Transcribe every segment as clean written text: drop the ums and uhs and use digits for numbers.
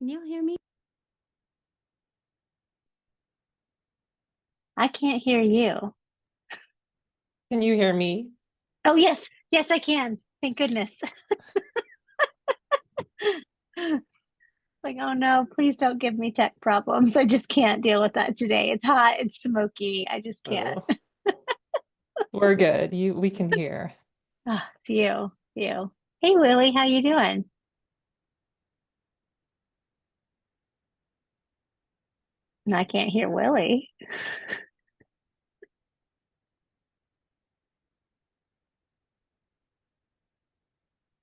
Can you hear me? I can't hear you. Can you hear me? Oh, yes. Yes, I can. Thank goodness. Like, oh no, please don't give me tech problems. I just can't deal with that today. It's hot, it's smoky. I just can't. Oh, we're good. We can hear. Ah, phew. Hey, Lily, how you doing? And I can't hear Willie.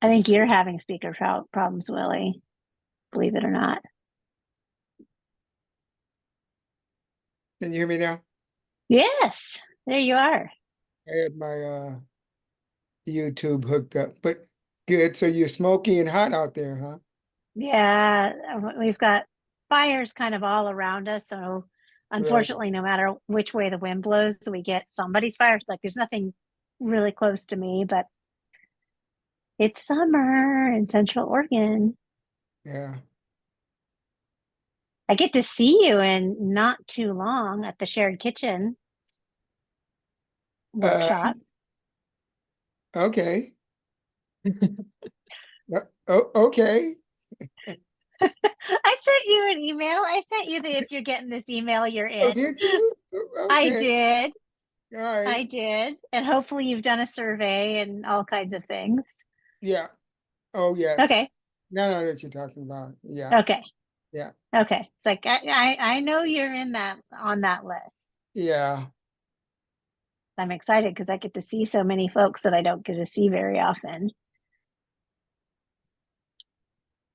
I think you're having speaker problems, Willie, believe it or not. Can you hear me now? Yes, there you are. I had my YouTube hooked up, but good. So you're smoky and hot out there, huh? Yeah, we've got fires kind of all around us. So Right. unfortunately, no matter which way the wind blows, we get somebody's fire. Like there's nothing really close to me, but it's summer in Central Oregon. Yeah. I get to see you in not too long at the shared kitchen Uh, workshop. okay. Oh, okay. I sent you an email. I sent you the if you're getting this email, you're Oh, in. did you? I Okay. did. All right. I did. And hopefully you've done a survey and all kinds of things. Yeah. Oh, yes. Okay. Now I know what you're talking about. Yeah. Okay. Yeah. Okay. It's like I know you're in that on that list. Yeah. I'm excited because I get to see so many folks that I don't get to see very often.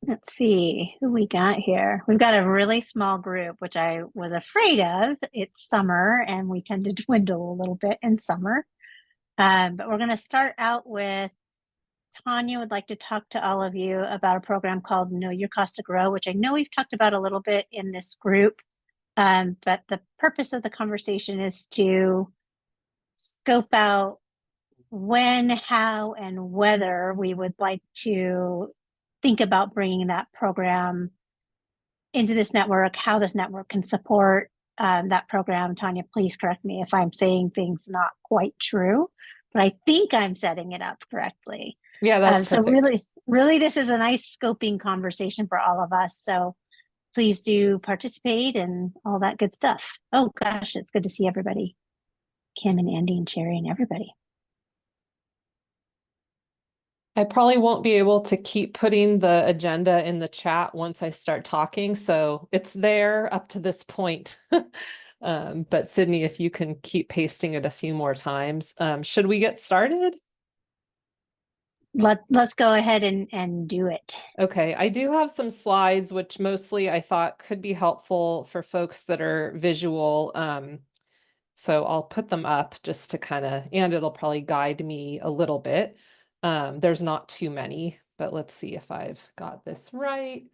Let's see who we got here. We've got a really small group, which I was afraid of. It's summer and we tend to dwindle a little bit in summer. But we're going to start out with Tanya would like to talk to all of you about a program called Know Your Cost to Grow, which I know we've talked about a little bit in this group. But the purpose of the conversation is to scope out when, how, and whether we would like to think about bringing that program into this network, how this network can support that program. Tanya, please correct me if I'm saying things not quite true, but I think I'm setting it up correctly. Yeah, that's So perfect. really, this is a nice scoping conversation for all of us. So please do participate and all that good stuff. Oh gosh, it's good to see everybody. Kim and Andy and Sherry and everybody. I probably won't be able to keep putting the agenda in the chat once I start talking, so it's there up to this point. But Sydney, if you can keep pasting it a few more times. Should we get started? Let's go ahead and do it. Okay, I do have some slides, which mostly I thought could be helpful for folks that are visual. So I'll put them up just to kind of, and it'll probably guide me a little bit. There's not too many, but let's see if I've got this right.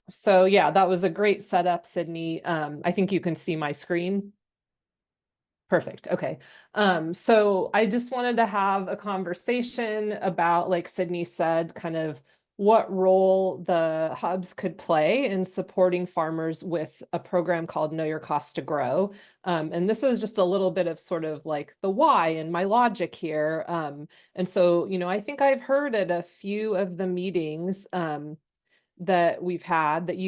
So yeah, that was a great setup, Sydney. I think you can see my screen. Perfect. Okay. So I just wanted to have a conversation about, like Sydney said, kind of what role the hubs could play in supporting farmers with a program called Know Your Cost to Grow. And this is just a little bit of sort of like the why and my logic here. And so, I think I've heard at a few of the meetings that you've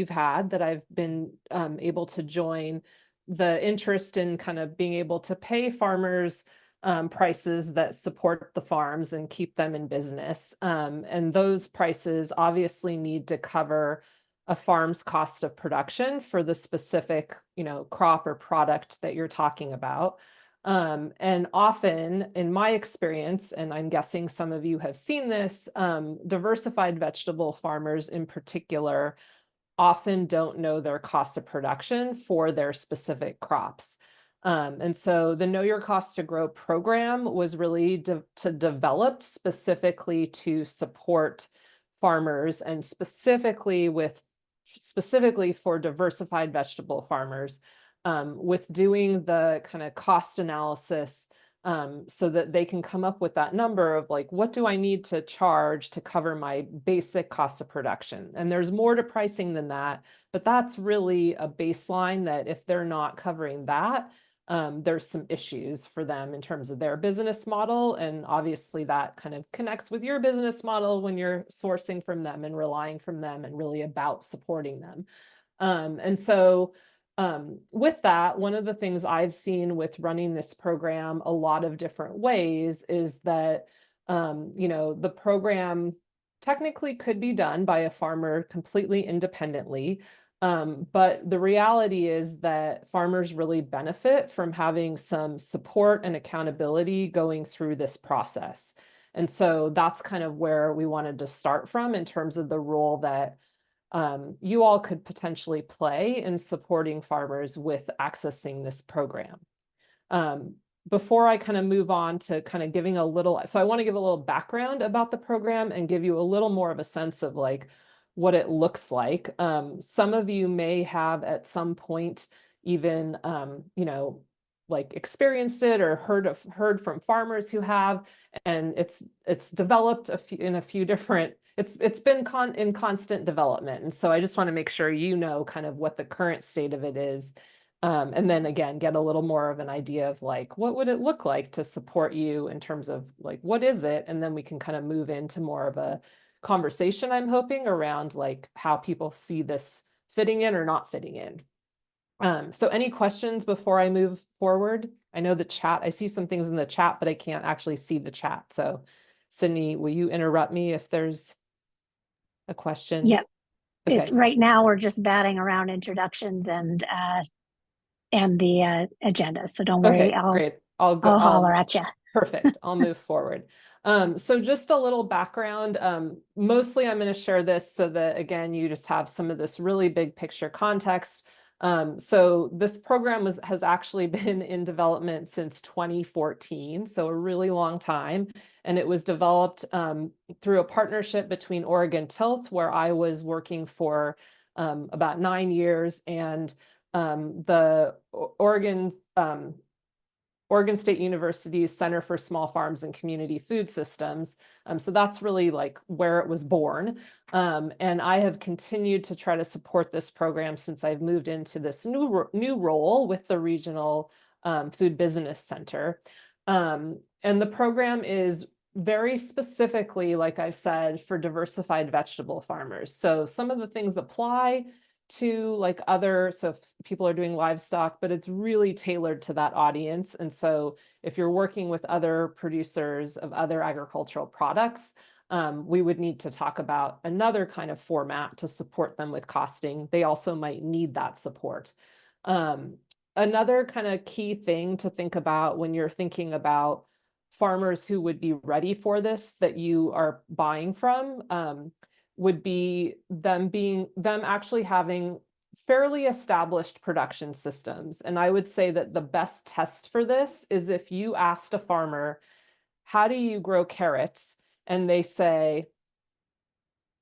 had, that I've been able to join, the interest in kind of being able to pay farmers prices that support the farms and keep them in business. And those prices obviously need to cover a farm's cost of production for the specific, crop or product that you're talking about. And often in my experience, and I'm guessing some of you have seen this, diversified vegetable farmers in particular often don't know their cost of production for their specific crops. And so the Know Your Cost to Grow program was really developed specifically to support farmers and specifically for diversified vegetable farmers with doing the kind of cost analysis so that they can come up with that number of like, what do I need to charge to cover my basic cost of production? And there's more to pricing than that, but that's really a baseline that if they're not covering that, there's some issues for them in terms of their business model. And obviously that kind of connects with your business model when you're sourcing from them and relying from them and really about supporting them. And so with that, one of the things I've seen with running this program a lot of different ways is that, the program technically could be done by a farmer completely independently. But the reality is that farmers really benefit from having some support and accountability going through this process. And so that's kind of where we wanted to start from in terms of the role that you all could potentially play in supporting farmers with accessing this program. Before I kind of move on to kind of giving a little, so I want to give a little background about the program and give you a little more of a sense of like what it looks like. Some of you may have at some point even, like experienced it or heard from farmers who have, and it's developed in a few different, it's been in constant development. And so I just want to make sure you know kind of what the current state of it is. And then again, get a little more of an idea of like, what would it look like to support you in terms of like, what is it? And then we can kind of move into more of a conversation, I'm hoping, around like how people see this fitting in or not fitting in. So any questions before I move forward? I know the chat, I see some things in the chat, but I can't actually see the chat. So Sydney, will you interrupt me if there's a question? Yep. Okay. It's right now we're just batting around introductions and the agenda. So don't worry, Okay, great. I'll holler at you. Perfect. I'll move forward. So just a little background. Mostly I'm going to share this so that, again, you just have some of this really big picture context. So this program has actually been in development since 2014, so a really long time. And it was developed through a partnership between Oregon Tilth, where I was working for about 9 years, and the Oregon State University's Center for Small Farms and Community Food Systems. So that's really like where it was born. And I have continued to try to support this program since I've moved into this new role with the Regional Food Business Center. And the program is very specifically, like I said, for diversified vegetable farmers. So some of the things apply to like so if people are doing livestock, but it's really tailored to that audience. And so if you're working with other producers of other agricultural products, we would need to talk about another kind of format to support them with costing. They also might need that support. Another kind of key thing to think about when you're thinking about farmers who would be ready for this that you are buying from, would be them actually having fairly established production systems. And I would say that the best test for this is if you asked a farmer, how do you grow carrots? And they say,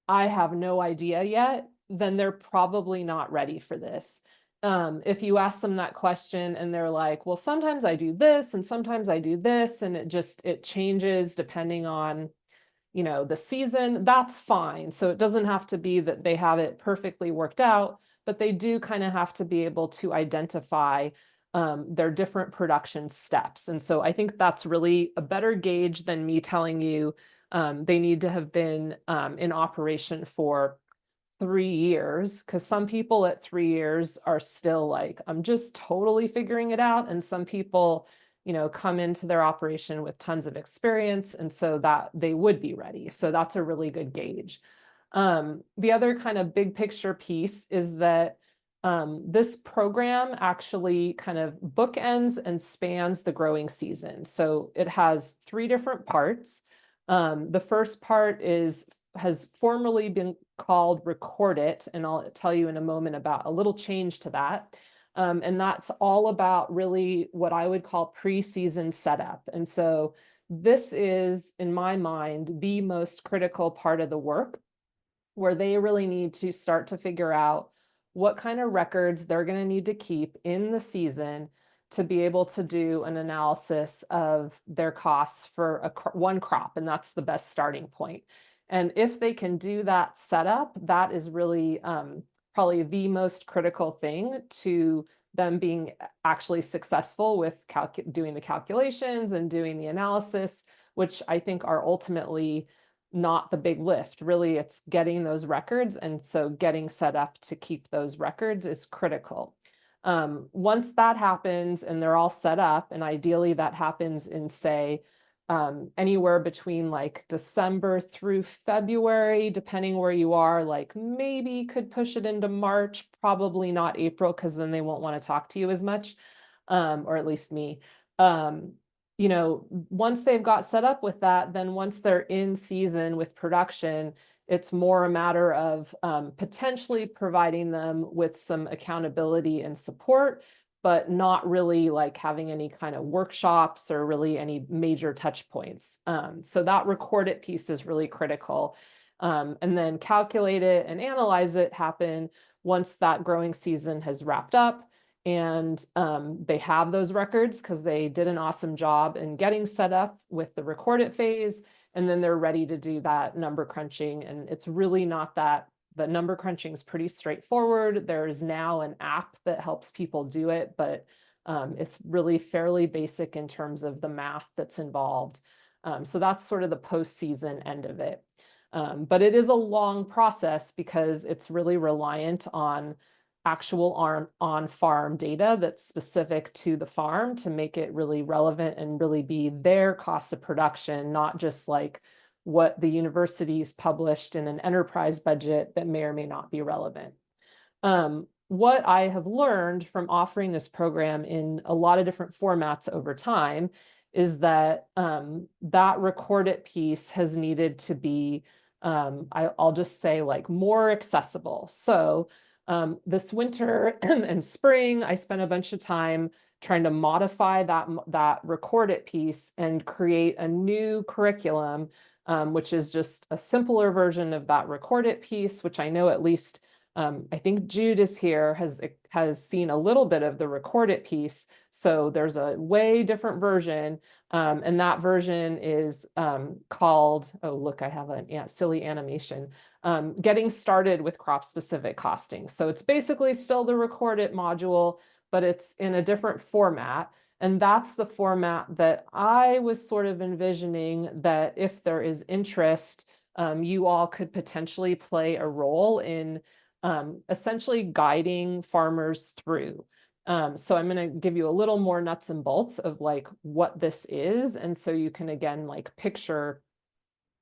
I have no idea yet, then they're probably not ready for this. If you ask them that question and they're like, well, sometimes I do this and sometimes I do this, and it changes depending on the season, that's fine. So it doesn't have to be that they have it perfectly worked out, but they do kind of have to be able to identify their different production steps. And so I think that's really a better gauge than me telling you they need to have been in operation for 3 years, because some people at 3 years are still like, I'm just totally figuring it out. And some people come into their operation with tons of experience, and so that they would be ready. So that's a really good gauge. The other kind of big picture piece is that this program actually kind of bookends and spans the growing season. So it has 3 different parts. The first part has formerly been called Record It, and I'll tell you in a moment about a little change to that. And that's all about really what I would call pre-season setup. And so this is, in my mind, the most critical part of the work, where they really need to start to figure out what kind of records they're going to need to keep in the season to be able to do an analysis of their costs for one crop, and that's the best starting point. And if they can do that setup, that is really probably the most critical thing to them being actually successful with doing the calculations and doing the analysis, which I think are ultimately not the big lift. Really, it's getting those records. And so getting set up to keep those records is critical. Once that happens and they're all set up, and ideally that happens in, say, anywhere between like December through February, depending where you are, like maybe could push it into March, probably not April, because then they won't want to talk to you as much, or at least me. You know, once they've got set up with that, then once they're in season with production, it's more a matter of potentially providing them with some accountability and support, but not really like having any kind of workshops or really any major touch points. So that record it piece is really critical. And then calculate it and analyze it happen once that growing season has wrapped up. And they have those records because they did an awesome job in getting set up with the record it phase. And then they're ready to do that number crunching. And it's really not that. The number crunching is pretty straightforward. There's now an app that helps people do it, but it's really fairly basic in terms of the math that's involved. So that's sort of the post-season end of it. But it is a long process because it's really reliant on actual on-farm data that's specific to the farm to make it really relevant and really be their cost of production, not just like what the universities published in an enterprise budget that may or may not be relevant. What I have learned from offering this program in a lot of different formats over time is that that record it piece has needed to be, I'll just say like more accessible. So this winter and spring, I spent a bunch of time trying to modify that record it piece and create a new curriculum, which is just a simpler version of that record it piece, which I know at least I think Jude is here, has seen a little bit of the record it piece. So there's a way different version. And that version is called, oh, look, I have a silly animation, Getting Started with Crop Specific Costing. So it's basically still the record it module, but it's in a different format. And that's the format that I was sort of envisioning that if there is interest, you all could potentially play a role in essentially guiding farmers through. So I'm going to give you a little more nuts and bolts of like what this is. And so you can again, like picture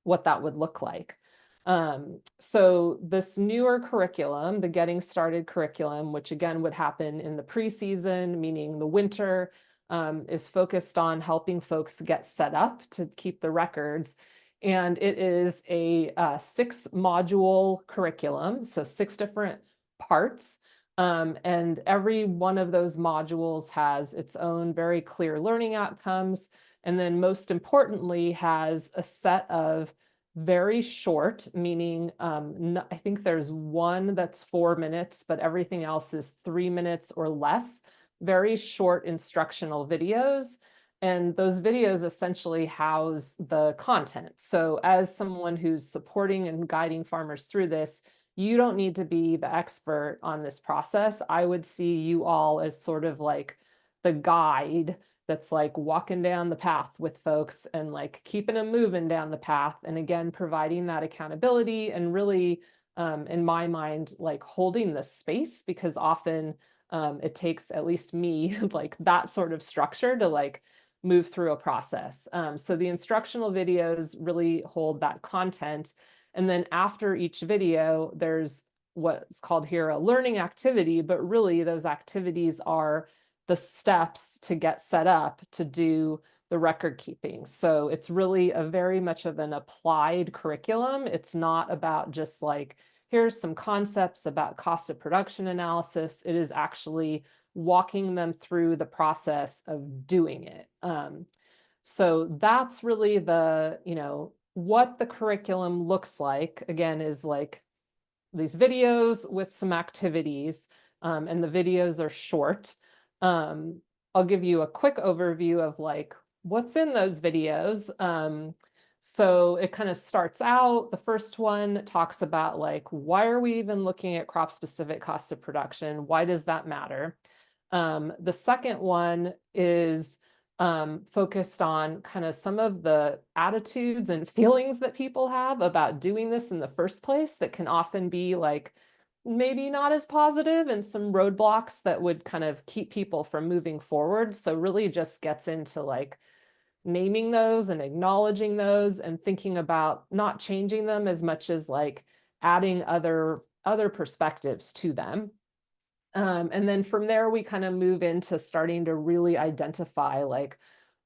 what that would look like. So this newer curriculum, the Getting Started curriculum, which again would happen in the preseason, meaning the winter, is focused on helping folks get set up to keep the records. And it is a 6-module curriculum, so 6 different parts. And every one of those modules has its own very clear learning outcomes. And then most importantly, has a set of very short, meaning I think there's one that's 4 minutes, but everything else is 3 minutes or less, very short instructional videos. And those videos essentially house the content. So as someone who's supporting and guiding farmers through this, you don't need to be the expert on this process. I would see you all as sort of like the guide that's like walking down the path with folks and like keeping them moving down the path. And again, providing that accountability and really, in my mind, like holding the space, because often it takes at least me like that sort of structure to like move through a process. So the instructional videos really hold that content. And then after each video, there's what's called here a learning activity, but really those activities are the steps to get set up to do the record keeping. So it's really a very much of an applied curriculum. It's not about just like, here's some concepts about cost of production analysis. It is actually walking them through the process of doing it. So that's really the, what the curriculum looks like, again, is like these videos with some activities, and the videos are short. I'll give you a quick overview of like what's in those videos. So it kind of starts out, the first one talks about like, why are we even looking at crop specific cost of production? Why does that matter? The second one is focused on kind of some of the attitudes and feelings that people have about doing this in the first place that can often be like maybe not as positive, and some roadblocks that would kind of keep people from moving forward. So really just gets into like naming those and acknowledging those and thinking about not changing them as much as like adding other perspectives to them. And then from there, we kind of move into starting to really identify like,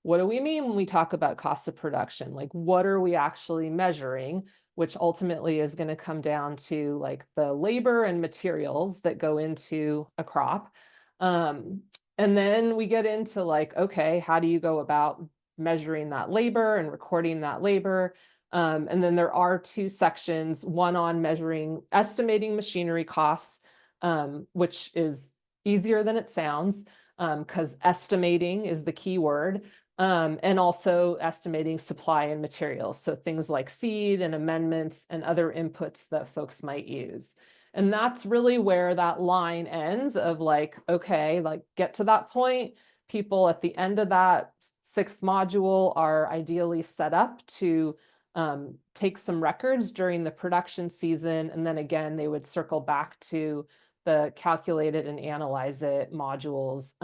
what do we mean when we talk about cost of production? Like, what are we actually measuring? Which ultimately is going to come down to like the labor and materials that go into a crop. And then we get into like, okay, how do you go about measuring that labor and recording that labor? And then there are two sections, one on estimating machinery costs, which is easier than it sounds, because estimating is the key word, and also estimating supply and materials. So things like seed and amendments and other inputs that folks might use. And that's really where that line ends of like, okay, like get to that point. People at the end of that 6th module are ideally set up to take some records during the production season. And then again, they would circle back to the calculate it and analyze it modules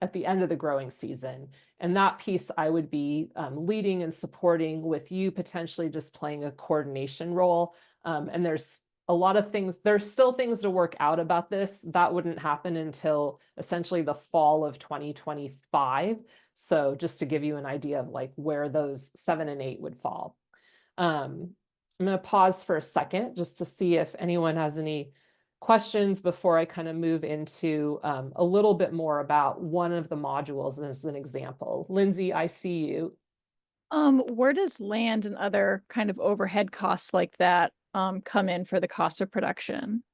at the end of the growing season. And that piece I would be leading and supporting, with you potentially just playing a coordination role. And there's a lot of things, there's still things to work out about this. That wouldn't happen until essentially the fall of 2025. So just to give you an idea of like where those 7 and 8 would fall. I'm going to pause for a second just to see if anyone has any questions before I kind of move into a little bit more about one of the modules as an example. Lindsay, I see you. Where does land and other kind of overhead costs like that come in for the cost of production?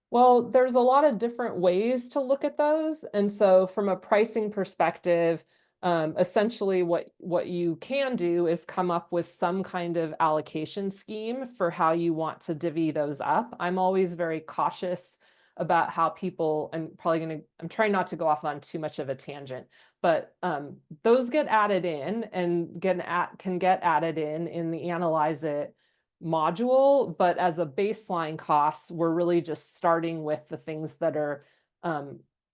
Well, there's a lot of different ways to look at those. And so from a pricing perspective, essentially what you can do is come up with some kind of allocation scheme for how you want to divvy those up. I'm always very cautious about how people, I'm trying not to go off on too much of a tangent, but those get added in and can get added in the Analyze It module. But as a baseline cost, we're really just starting with the things that are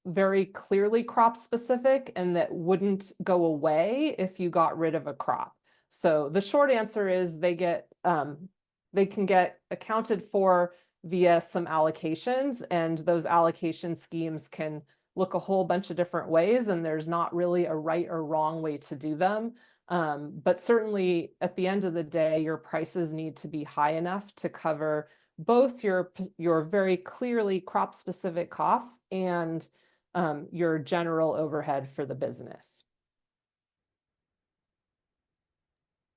very clearly crop specific and that wouldn't go away if you got rid of a crop. So the short answer is they can get accounted for via some allocations, and those allocation schemes can look a whole bunch of different ways, and there's not really a right or wrong way to do them. But certainly at the end of the day, your prices need to be high enough to cover both your very clearly crop specific costs and your general overhead for the business.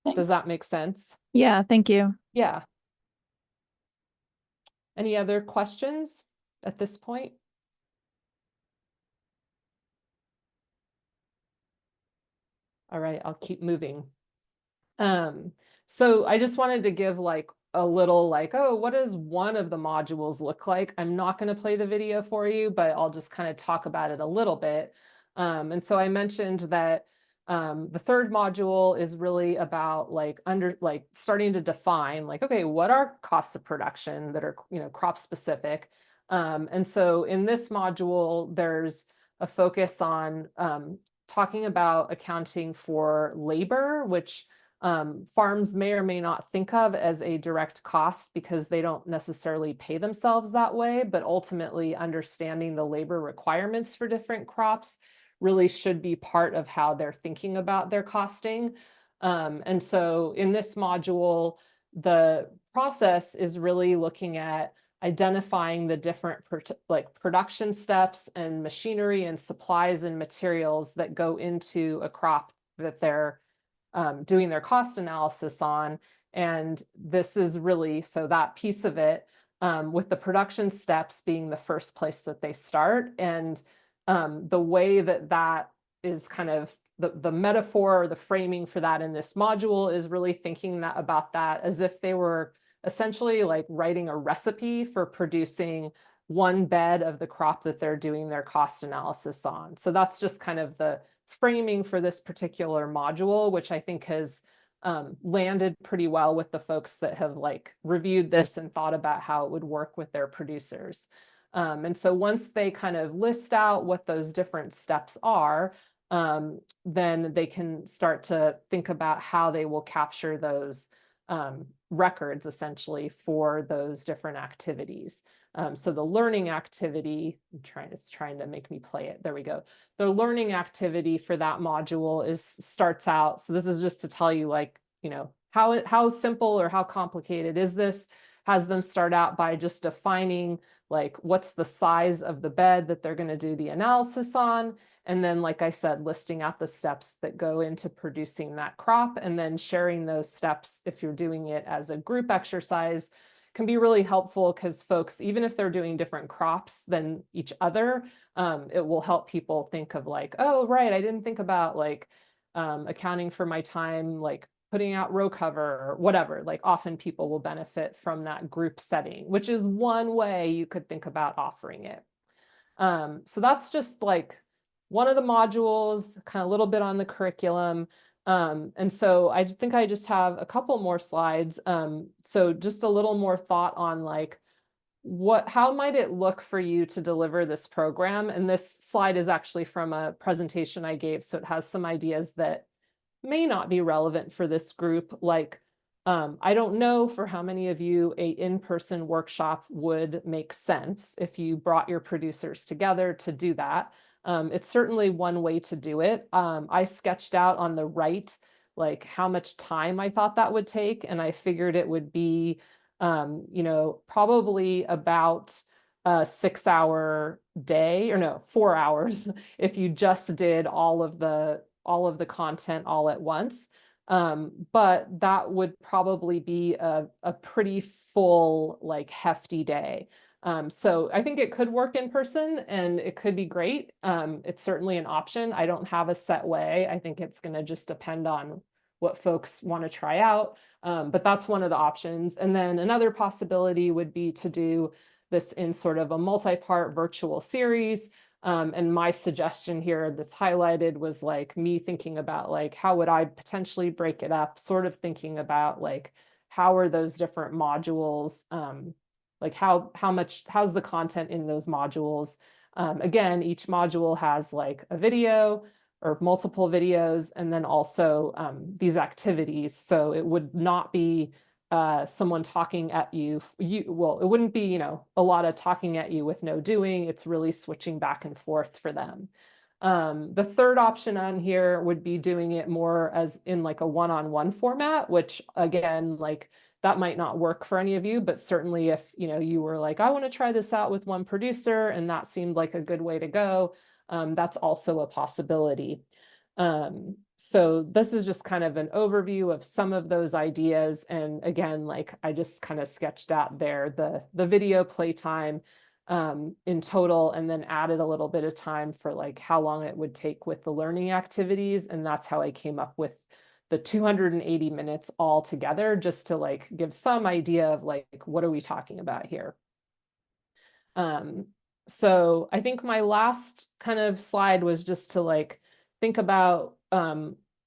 Thanks. Does that make sense? Yeah, thank you. Yeah. Any other questions at this point? All right, I'll keep moving. So I just wanted to give like a little like, oh, what does one of the modules look like? I'm not going to play the video for you, but I'll just kind of talk about it a little bit. And so I mentioned that the 3rd module is really about like starting to define like, okay, what are costs of production that are, crop specific. And so in this module, there's a focus on talking about accounting for labor, which farms may or may not think of as a direct cost because they don't necessarily pay themselves that way, but ultimately understanding the labor requirements for different crops really should be part of how they're thinking about their costing. And so in this module, the process is really looking at identifying the different production steps and machinery and supplies and materials that go into a crop that they're doing their cost analysis on. And this is really, so that piece of it, with the production steps being the first place that they start. And the way that is kind of the metaphor or the framing for that in this module is really thinking about that as if they were essentially like writing a recipe for producing one bed of the crop that they're doing their cost analysis on. So that's just kind of the framing for this particular module, which I think has landed pretty well with the folks that have like reviewed this and thought about how it would work with their producers. And so once they kind of list out what those different steps are, then they can start to think about how they will capture those records essentially for those different activities. So the learning activity, it's trying to make me play it. There we go. The learning activity for that module starts out. So this is just to tell you like, you know, how simple or how complicated is this? Has them start out by just defining like what's the size of the bed that they're going to do the analysis on. And then, like I said, listing out the steps that go into producing that crop, and then sharing those steps if you're doing it as a group exercise can be really helpful because folks, even if they're doing different crops than each other, it will help people think of like, oh, right, I didn't think about like accounting for my time, like putting out row cover or whatever. Like often people will benefit from that group setting, which is one way you could think about offering it. So that's just like one of the modules, kind of a little bit on the curriculum. And so I think I just have a couple more slides. So just a little more thought on like, how might it look for you to deliver this program? And this slide is actually from a presentation I gave. So it has some ideas that may not be relevant for this group. Like, I don't know for how many of you a in-person workshop would make sense if you brought your producers together to do that. It's certainly one way to do it. I sketched out on the right, like how much time I thought that would take. And I figured it would be, you know, probably about a 6-hour day, or no, 4 hours if you just did all of the content all at once. But that would probably be a pretty full, like hefty day. So I think it could work in person and it could be great. It's certainly an option. I don't have a set way. I think it's going to just depend on what folks want to try out. But that's one of the options. And then another possibility would be to do this in sort of a multi-part virtual series. And my suggestion here that's highlighted was like me thinking about like, how would I potentially break it up? Sort of thinking about like, how are those different modules, like how's the content in those modules? Again, each module has like a video or multiple videos, and then also these activities. So it would not be someone talking at you. Well, it wouldn't be, you know, a lot of talking at you with no doing. It's really switching back and forth for them. The third option on here would be doing it more as in like a one-on-one format, which again, like that might not work for any of you, but certainly if, you know, you were like, I want to try this out with one producer and that seemed like a good way to go, that's also a possibility. So this is just kind of an overview of some of those ideas. And again, like I just kind of sketched out there the video playtime in total, and then added a little bit of time for like how long it would take with the learning activities. And that's how I came up with the 280 minutes all together, just to like give some idea of like, what are we talking about here? So I think my last kind of slide was just to like think about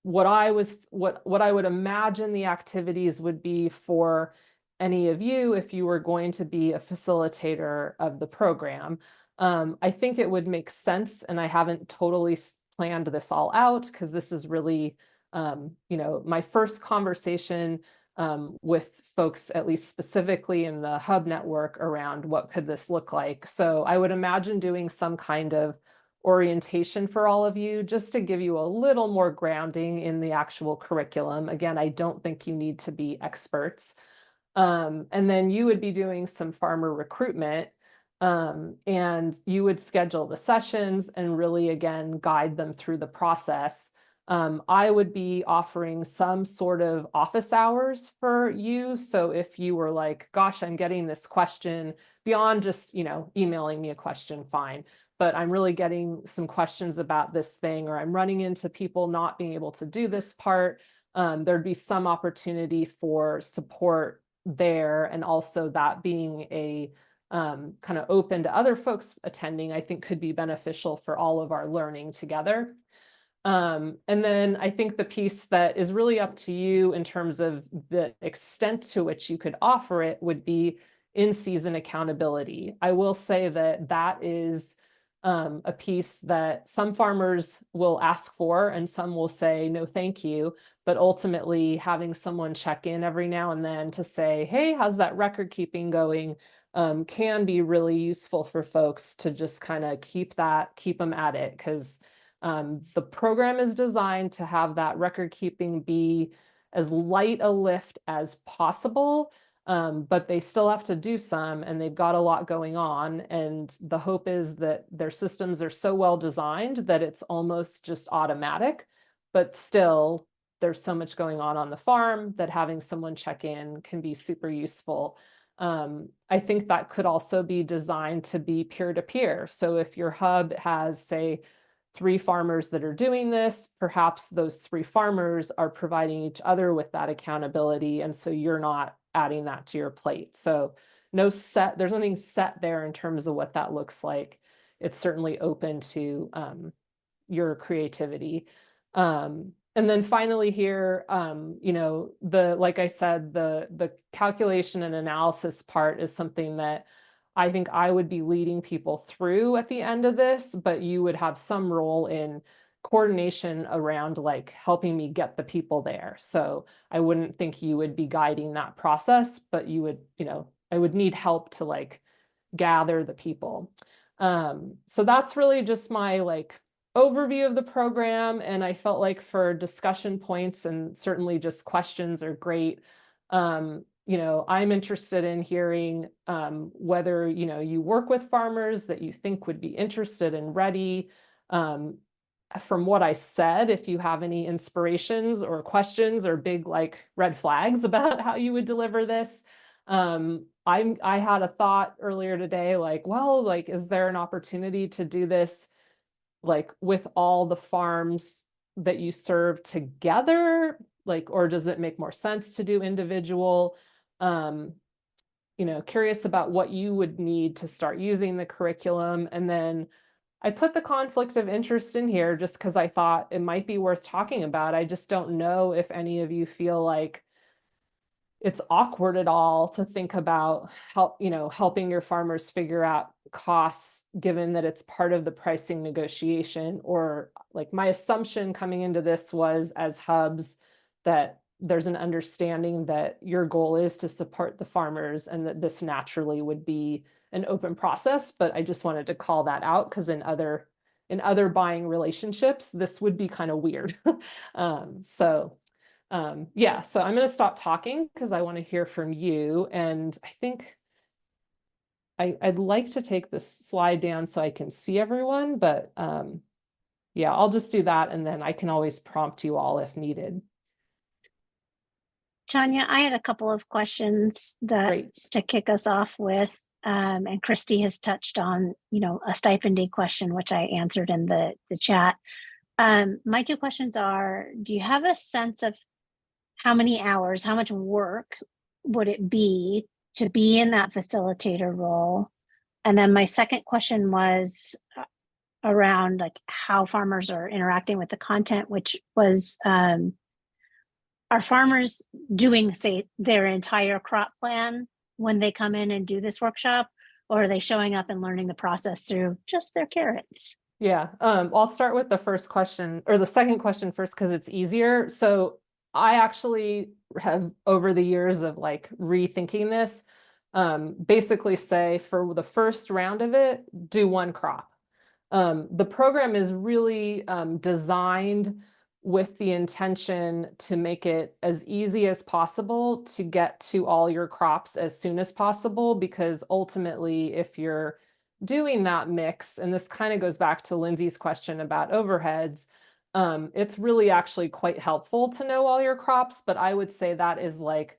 what I would imagine the activities would be for any of you if you were going to be a facilitator of the program. I think it would make sense, and I haven't totally planned this all out because this is really you know, my first conversation with folks, at least specifically in the hub network, around what could this look like. So I would imagine doing some kind of orientation for all of you, just to give you a little more grounding in the actual curriculum. Again, I don't think you need to be experts. And then you would be doing some farmer recruitment, and you would schedule the sessions and really, again, guide them through the process. I would be offering some sort of office hours for you. So if you were like, gosh, I'm getting this question beyond just, you know, emailing me a question, fine. but I'm really getting some questions about this thing, or I'm running into people not being able to do this part. There'd be some opportunity for support there, and also that being a kind of open to other folks attending, I think could be beneficial for all of our learning together. And then I think the piece that is really up to you in terms of the extent to which you could offer it would be in-season accountability. I will say that that is a piece that some farmers will ask for and some will say, no, thank you. But ultimately having someone check in every now and then to say, hey, how's that record keeping going? Can be really useful for folks to just kind of keep them at it, because the program is designed to have that record keeping be as light a lift as possible, but they still have to do some, and they've got a lot going on. And the hope is that their systems are so well designed that it's almost just automatic, but still there's so much going on the farm that having someone check in can be super useful. I think that could also be designed to be peer-to-peer. So if your hub has, say, 3 farmers that are doing this, perhaps those 3 farmers are providing each other with that accountability, and so you're not adding that to your plate. So there's nothing set there in terms of what that looks like. It's certainly open to your creativity. And then finally here, like I said, the calculation and analysis part is something that I think I would be leading people through at the end of this, but you would have some role in coordination around like helping me get the people there. So I wouldn't think you would be guiding that process, but you would, I would need help to like gather the people. So that's really just my like overview of the program. And I felt like for discussion points, and certainly just questions are great. I'm interested in hearing whether, you work with farmers that you think would be interested and ready. From what I said, if you have any inspirations or questions or big like red flags about how you would deliver this. I had a thought earlier today, like, well, like, is there an opportunity to do this like with all the farms that you serve together? Like, or does it make more sense to do individual? Curious about what you would need to start using the curriculum. And then I put the conflict of interest in here just because I thought it might be worth talking about. I just don't know if any of you feel like it's awkward at all to think about helping your farmers figure out costs, given that it's part of the pricing negotiation. Or like my assumption coming into this was, as hubs, that there's an understanding that your goal is to support the farmers and that this naturally would be an open process. But I just wanted to call that out because in other buying relationships, this would be kind of weird. So I'm going to stop talking because I want to hear from you. And I think I'd like to take this slide down so I can see everyone, but I'll just do that. And then I can always prompt you all if needed. Tanya, I had a couple of questions to kick us off with. And Christy has touched on, a stipend question, which I answered in the chat. My 2 questions are, do you have a sense of how many hours, how much work would it be to be in that facilitator role? And then my second question was around like how farmers are interacting with the content, which was, are farmers doing, say, their entire crop plan when they come in and do this workshop, or are they showing up and learning the process through just their carrots? Yeah, I'll start with the first question, or the second question first, because it's easier. So I actually have, over the years of like rethinking this, basically say for the first round of it, do 1 crop. The program is really designed with the intention to make it as easy as possible to get to all your crops as soon as possible, because ultimately, if you're doing that mix, and this kind of goes back to Lindsay's question about overheads, it's really actually quite helpful to know all your crops, but I would say that is like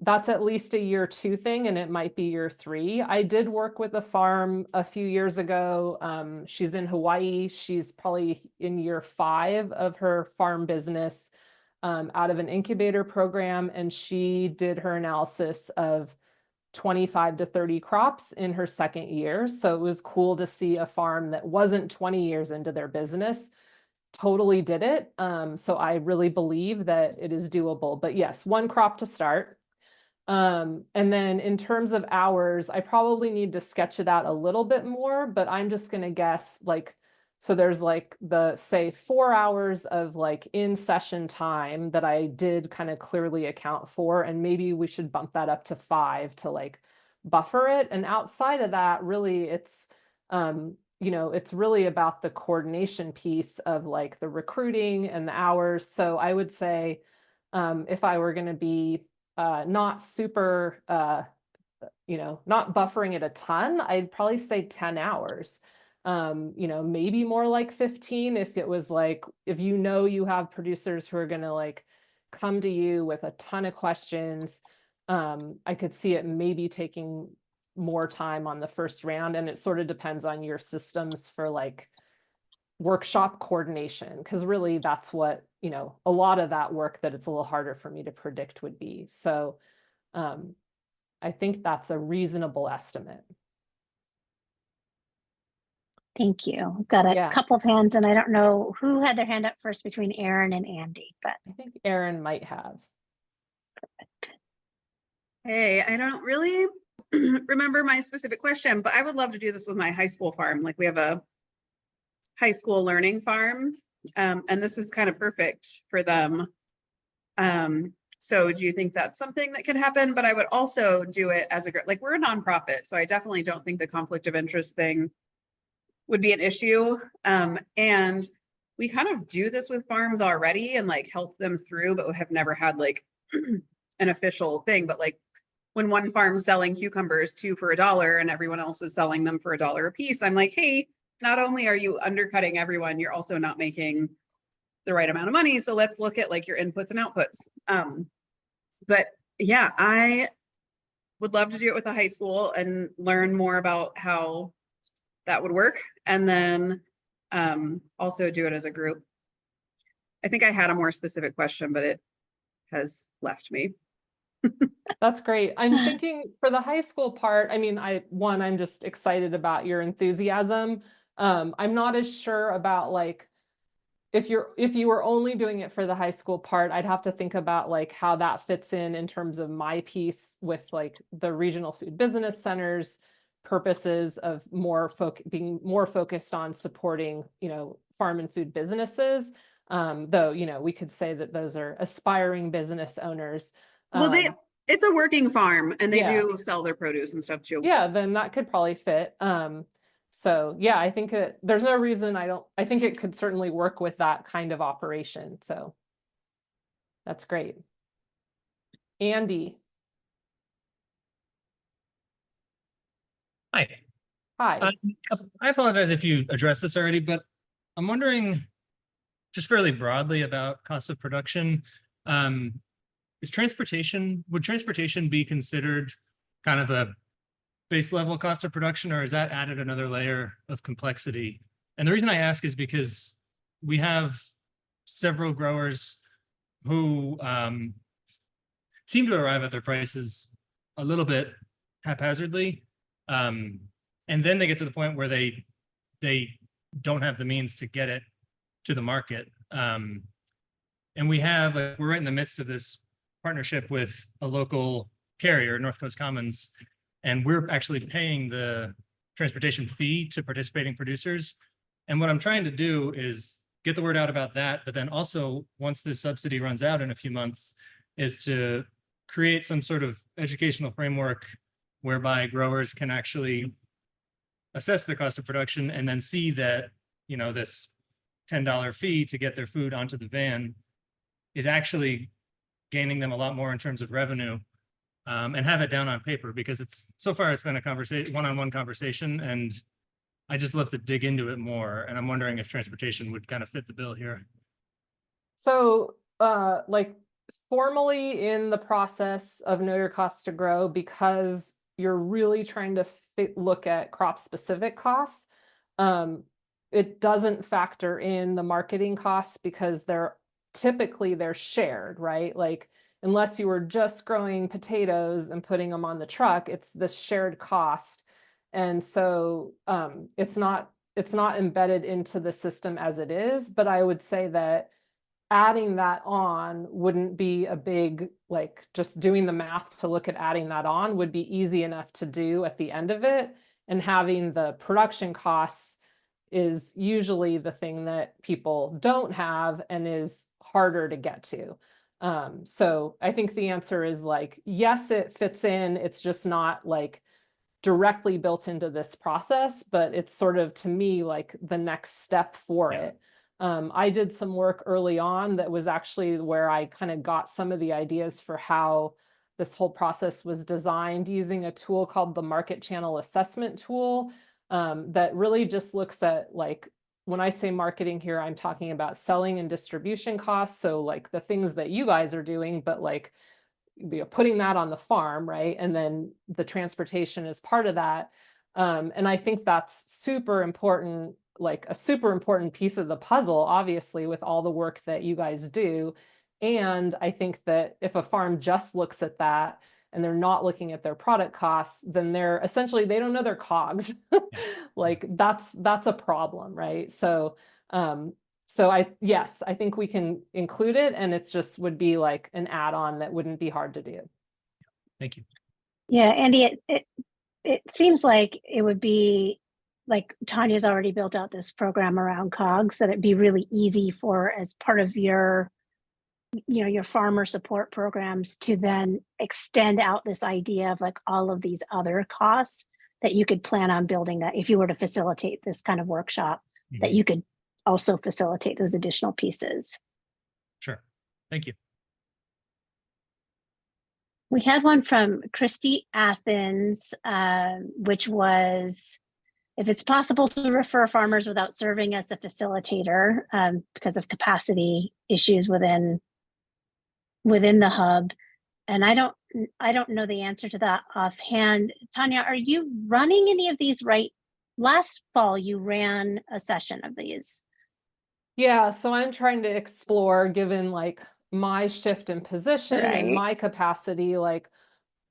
that's at least a year 2 thing, and it might be year 3. I did work with a farm a few years ago. She's in Hawaii. She's probably in year 5 of her farm business, out of an incubator program, and she did her analysis of 25 to 30 crops in her 2nd year. So it was cool to see a farm that wasn't 20 years into their business totally did it. So I really believe that it is doable. But yes, 1 crop to start. And then in terms of hours, I probably need to sketch it out a little bit more, but I'm just going to guess like, so there's like the, say, 4 hours of like in session time that I did kind of clearly account for, and maybe we should bump that up to 5 to like buffer it. And outside of that, really it's, you know, it's really about the coordination piece of like the recruiting and the hours. So I would say, if I were going to be not super, you know, not buffering it a ton, I'd probably say 10 hours. You know, maybe more like 15 if it was like, if you know you have producers who are going to like come to you with a ton of questions. I could see it maybe taking more time on the first round, and it sort of depends on your systems for like workshop coordination, because really that's what, you know, a lot of that work that it's a little harder for me to predict would be. So I think that's a reasonable estimate. Thank you. We've got a couple of hands, and I don't know who had their hand up first between Aaron and Andy, but I think Aaron might have. Hey, I don't really remember my specific question, but I would love to do this with my high school farm. Like we have a high school learning farm, and this is kind of perfect for them. So do you think that's something that could happen? But I would also do it as a, like we're a nonprofit, so I definitely don't think the conflict of interest thing would be an issue. And we kind of do this with farms already and like help them through, but we have never had like an official thing. But like when one farm's selling cucumbers 2 for $1 and everyone else is selling them for $1 a piece, I'm like, hey, not only are you undercutting everyone, you're also not making the right amount of money. So let's look at like your inputs and outputs. But yeah, I would love to do it with the high school and learn more about how that would work. And then also do it as a group. I think I had a more specific question, but it has left me. That's great. I'm thinking for the high school part, I mean, I'm just excited about your enthusiasm. I'm not as sure about like, if you were only doing it for the high school part, I'd have to think about like how that fits in terms of my piece with like the regional food business centers purposes of being more focused on supporting, you know, farm and food businesses. Though, you know, we could say that those are aspiring business owners. Well, it's a working farm and they do sell their produce and stuff too. Yeah, then that could probably fit. So yeah, I think there's no reason I think it could certainly work with that kind of operation. So that's great. Andy. Hi. Hi. I apologize if you addressed this already, but I'm wondering just fairly broadly about cost of production. Would transportation be considered kind of a base level cost of production, or is that added another layer of complexity? And the reason I ask is because we have several growers who seem to arrive at their prices a little bit haphazardly. And then they get to the point where they don't have the means to get it to the market. And we're right in the midst of this partnership with a local carrier, North Coast Commons, and we're actually paying the transportation fee to participating producers. And what I'm trying to do is get the word out about that, but then also once this subsidy runs out in a few months, is to create some sort of educational framework whereby growers can actually assess the cost of production and then see that, you know, this $10 fee to get their food onto the van is actually gaining them a lot more in terms of revenue, and have it down on paper, because so far it's been a one-on-one conversation, and I just love to dig into it more. And I'm wondering if transportation would kind of fit the bill here. So like formally in the process of Know Your Cost to Grow, because you're really trying to look at crop specific costs. It doesn't factor in the marketing costs because they're shared, right? Like, unless you were just growing potatoes and putting them on the truck, it's this shared cost. And so it's not embedded into the system as it is, but I would say that adding that on wouldn't be a big, like, just doing the math to look at adding that on would be easy enough to do at the end of it. And having the production costs is usually the thing that people don't have and is harder to get to. So I think the answer is like, yes, it fits in. It's just not like directly built into this process, but it's sort of, to me, like the next step for it. I did some work early on that was actually where I kind of got some of the ideas for how this whole process was designed, using a tool called the Market Channel Assessment Tool, that really just looks at, like, when I say marketing here, I'm talking about selling and distribution costs. So like the things that you guys are doing, but like, you know, putting that on the farm, right? And then the transportation is part of that. And I think that's super important, like a super important piece of the puzzle, obviously, with all the work that you guys do. And I think that if a farm just looks at that and they're not looking at their product costs, then they're essentially, they don't know their COGS. Like that's a problem, right? So yes, I think we can include it, and it's just would be like an add-on that wouldn't be hard to do. Thank you. Yeah, Andy, it seems like it would be like Tanya's already built out this program around COGS, that it'd be really easy for, as part of your, you know, your farmer support programs, to then extend out this idea of like all of these other costs that you could plan on building, that if you were to facilitate this kind of workshop, that you could also facilitate those additional pieces. Sure. Thank you. We had one from Christy Athens, which was, if it's possible to refer farmers without serving as the facilitator, because of capacity issues within the hub. And I don't know the answer to that offhand. Tanya, are you running any of these right? Last fall, you ran a session of these. Yeah, so I'm trying to explore, given like my shift in position and my capacity, like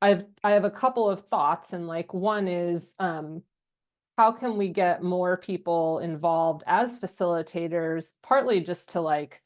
I have a couple of thoughts, and like one is how can we get more people involved as facilitators, partly just to like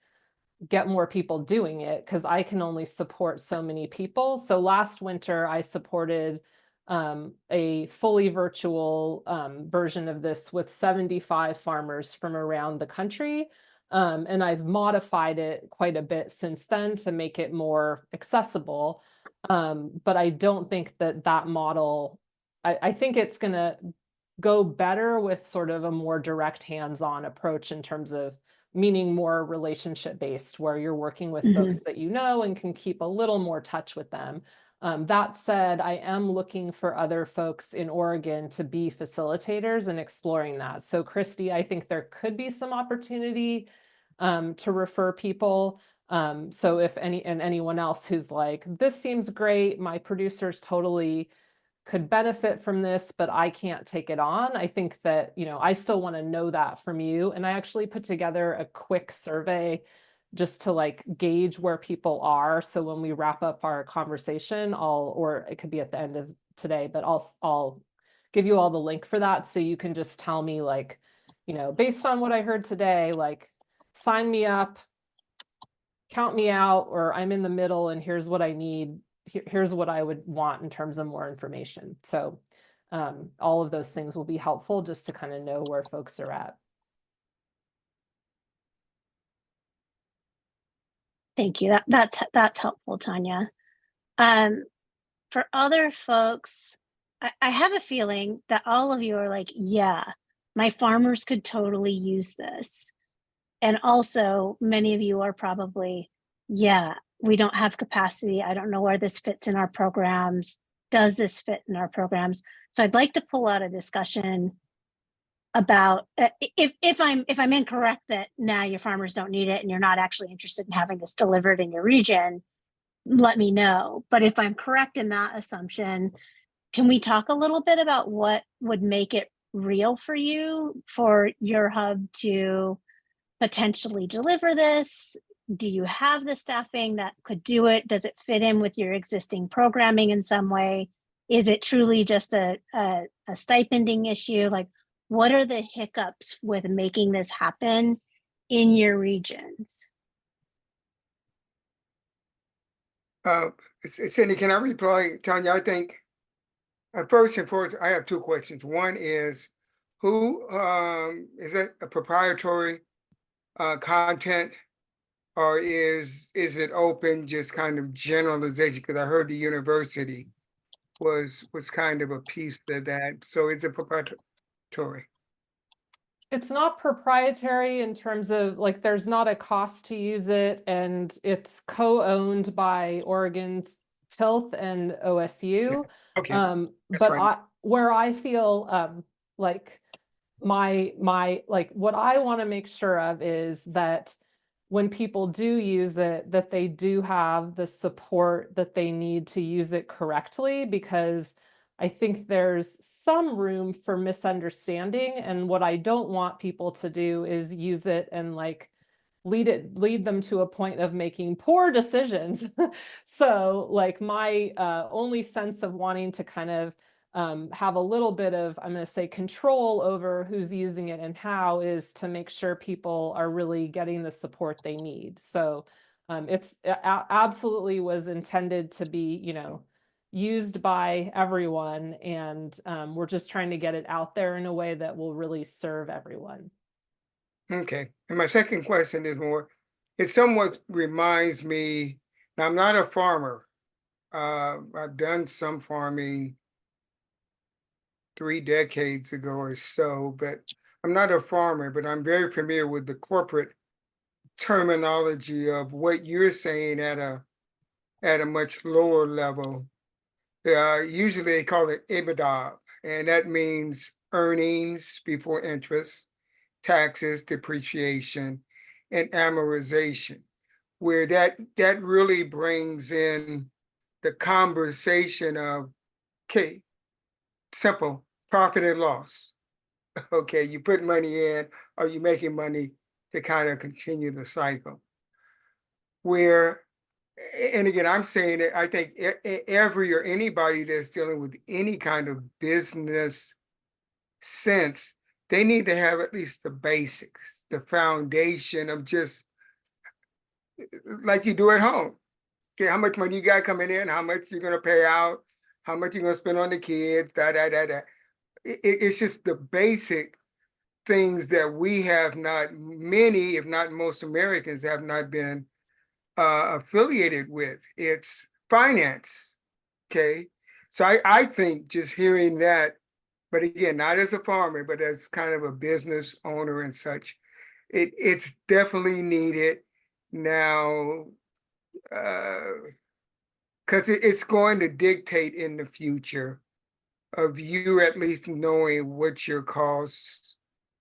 get more people doing it, because I can only support so many people. So last winter I supported a fully virtual version of this with 75 farmers from around the country. And I've modified it quite a bit since then to make it more accessible. But I don't think that model, I think it's going to go better with sort of a more direct hands-on approach, in terms of meaning more relationship based, where you're working with folks that you know and can keep a little more touch with them. That said, I am looking for other folks in Oregon to be facilitators and exploring that. So Christy, I think there could be some opportunity to refer people. So if anyone else who's like, this seems great, my producers totally could benefit from this, but I can't take it on. I think that, you know, I still want to know that from you. And I actually put together a quick survey just to like gauge where people are. So when we wrap up our conversation, or it could be at the end of today, but I'll give you all the link for that. So you can just tell me, like, you know, based on what I heard today, like, sign me up, count me out, or I'm in the middle and here's what I need. Here's what I would want in terms of more information. So all of those things will be helpful just to kind of know where folks are at. Thank you. That's helpful, Tanya. For other folks, I have a feeling that all of you are like, yeah, my farmers could totally use this. And also many of you are probably, yeah, we don't have capacity. I don't know where this fits in our programs. Does this fit in our programs? So I'd like to pull out a discussion about if I'm incorrect that now your farmers don't need it and you're not actually interested in having this delivered in your region, let me know. But if I'm correct in that assumption, can we talk a little bit about what would make it real for you for your hub to potentially deliver this? Do you have the staffing that could do it? Does it fit in with your existing programming in some way? Is it truly just a stipending issue? Like, what are the hiccups with making this happen in your regions? Cindy, can I reply? Tanya, I think first and foremost, I have two questions. One is, who is it a proprietary content, or is it open, just kind of generalization? Because I heard the university was kind of a piece of that. So is it proprietary? It's not proprietary in terms of like, there's not a cost to use it, and it's co-owned by Oregon's TILT and OSU. Okay. But fine. where I feel like my like what I want to make sure of is that when people do use it, that they do have the support that they need to use it correctly, because I think there's some room for misunderstanding. And what I don't want people to do is use it and like lead them to a point of making poor decisions. So like my only sense of wanting to kind of have a little bit of, I'm going to say, control over who's using it and how, is to make sure people are really getting the support they need. So it's absolutely was intended to be, you know, used by everyone, and we're just trying to get it out there in a way that will really serve everyone. Okay. And my second question is more, it somewhat reminds me, now I'm not a farmer. I've done some farming 3 decades ago or so, but I'm not a farmer, but I'm very familiar with the corporate terminology of what you're saying at a much lower level. Usually they call it EBITDA, and that means earnings before interest, taxes, depreciation, and amortization, where that really brings in the conversation of, okay, simple, profit and loss. Okay, you put money in, are you making money to kind of continue the cycle? Where, and again, I'm saying that I think every or anybody that's dealing with any kind of business sense, they need to have at least the basics, the foundation of just like you do at home. Okay, how much money you got coming in, how much you're going to pay out, how much you're going to spend on the kids, It's just the basic things that we have not, many, if not most Americans, have not been affiliated with. It's finance. Okay. So I think just hearing that, but again, not as a farmer, but as kind of a business owner and such, it's definitely needed now, because it's going to dictate in the future of you at least knowing what your costs,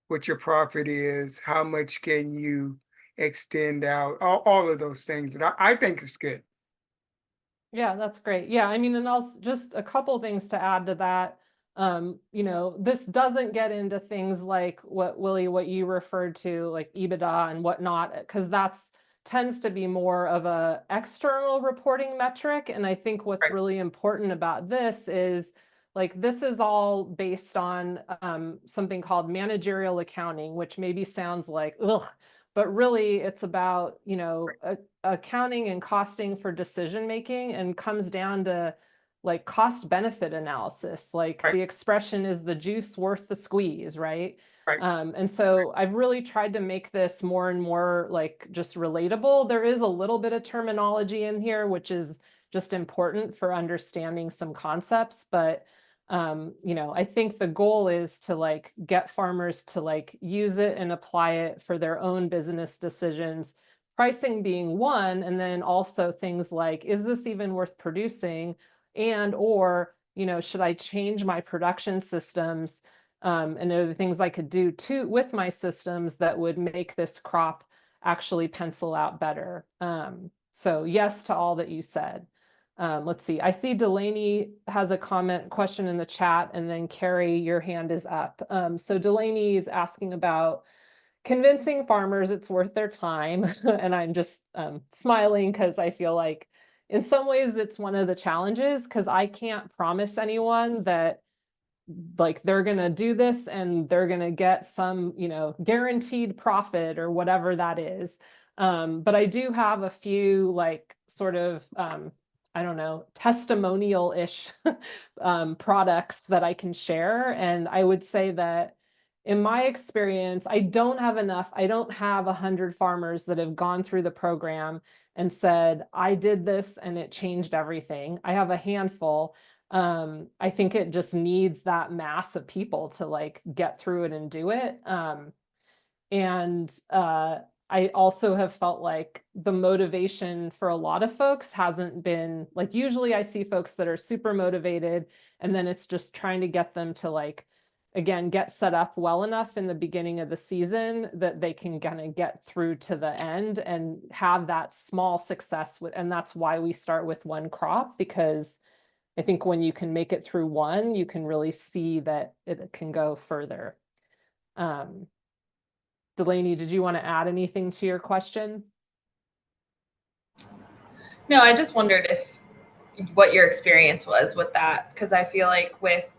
what your profit is, how much can you extend out, all of those things. And I think it's good. Yeah, that's great. Yeah, I mean, and also just a couple things to add to that. You know, this doesn't get into things like what you referred to, like EBITDA and whatnot, because that's tends to be more of a external reporting metric. And I think what's Right. really important about this is like, this is all based on something called managerial accounting, which maybe sounds like, ugh, but really it's about, you know, accounting and costing for decision making, and comes down to like cost benefit analysis. Like Right. the expression is the juice worth the squeeze, right? Right. And so I've really tried to make this more and more like just relatable. There is a little bit of terminology in here, which is just important for understanding some concepts, but you know, I think the goal is to like get farmers to like use it and apply it for their own business decisions, pricing being one, and then also things like, is this even worth producing? And, or, you know, should I change my production systems? And are there things I could do with my systems that would make this crop actually pencil out better? So yes to all that you said. Let's see. I see Delaney has a question in the chat, and then Carrie, your hand is up. So Delaney is asking about convincing farmers it's worth their time. And I'm just smiling because I feel like in some ways it's one of the challenges, because I can't promise anyone that like they're going to do this and they're going to get some, guaranteed profit or whatever that is. But I do have a few like sort of, I don't know, testimonial-ish products that I can share. And I would say that in my experience, I don't have 100 farmers that have gone through the program and said, I did this and it changed everything. I have a handful. I think it just needs that mass of people to like get through it and do it. I also have felt like the motivation for a lot of folks hasn't been like, usually I see folks that are super motivated, and then it's just trying to get them to like, again, get set up well enough in the beginning of the season that they can kind of get through to the end and have that small success with, and that's why we start with one crop, because I think when you can make it through one, you can really see that it can go further. Delaney, did you want to add anything to your question? No, I just wondered what your experience was with that, because I feel like with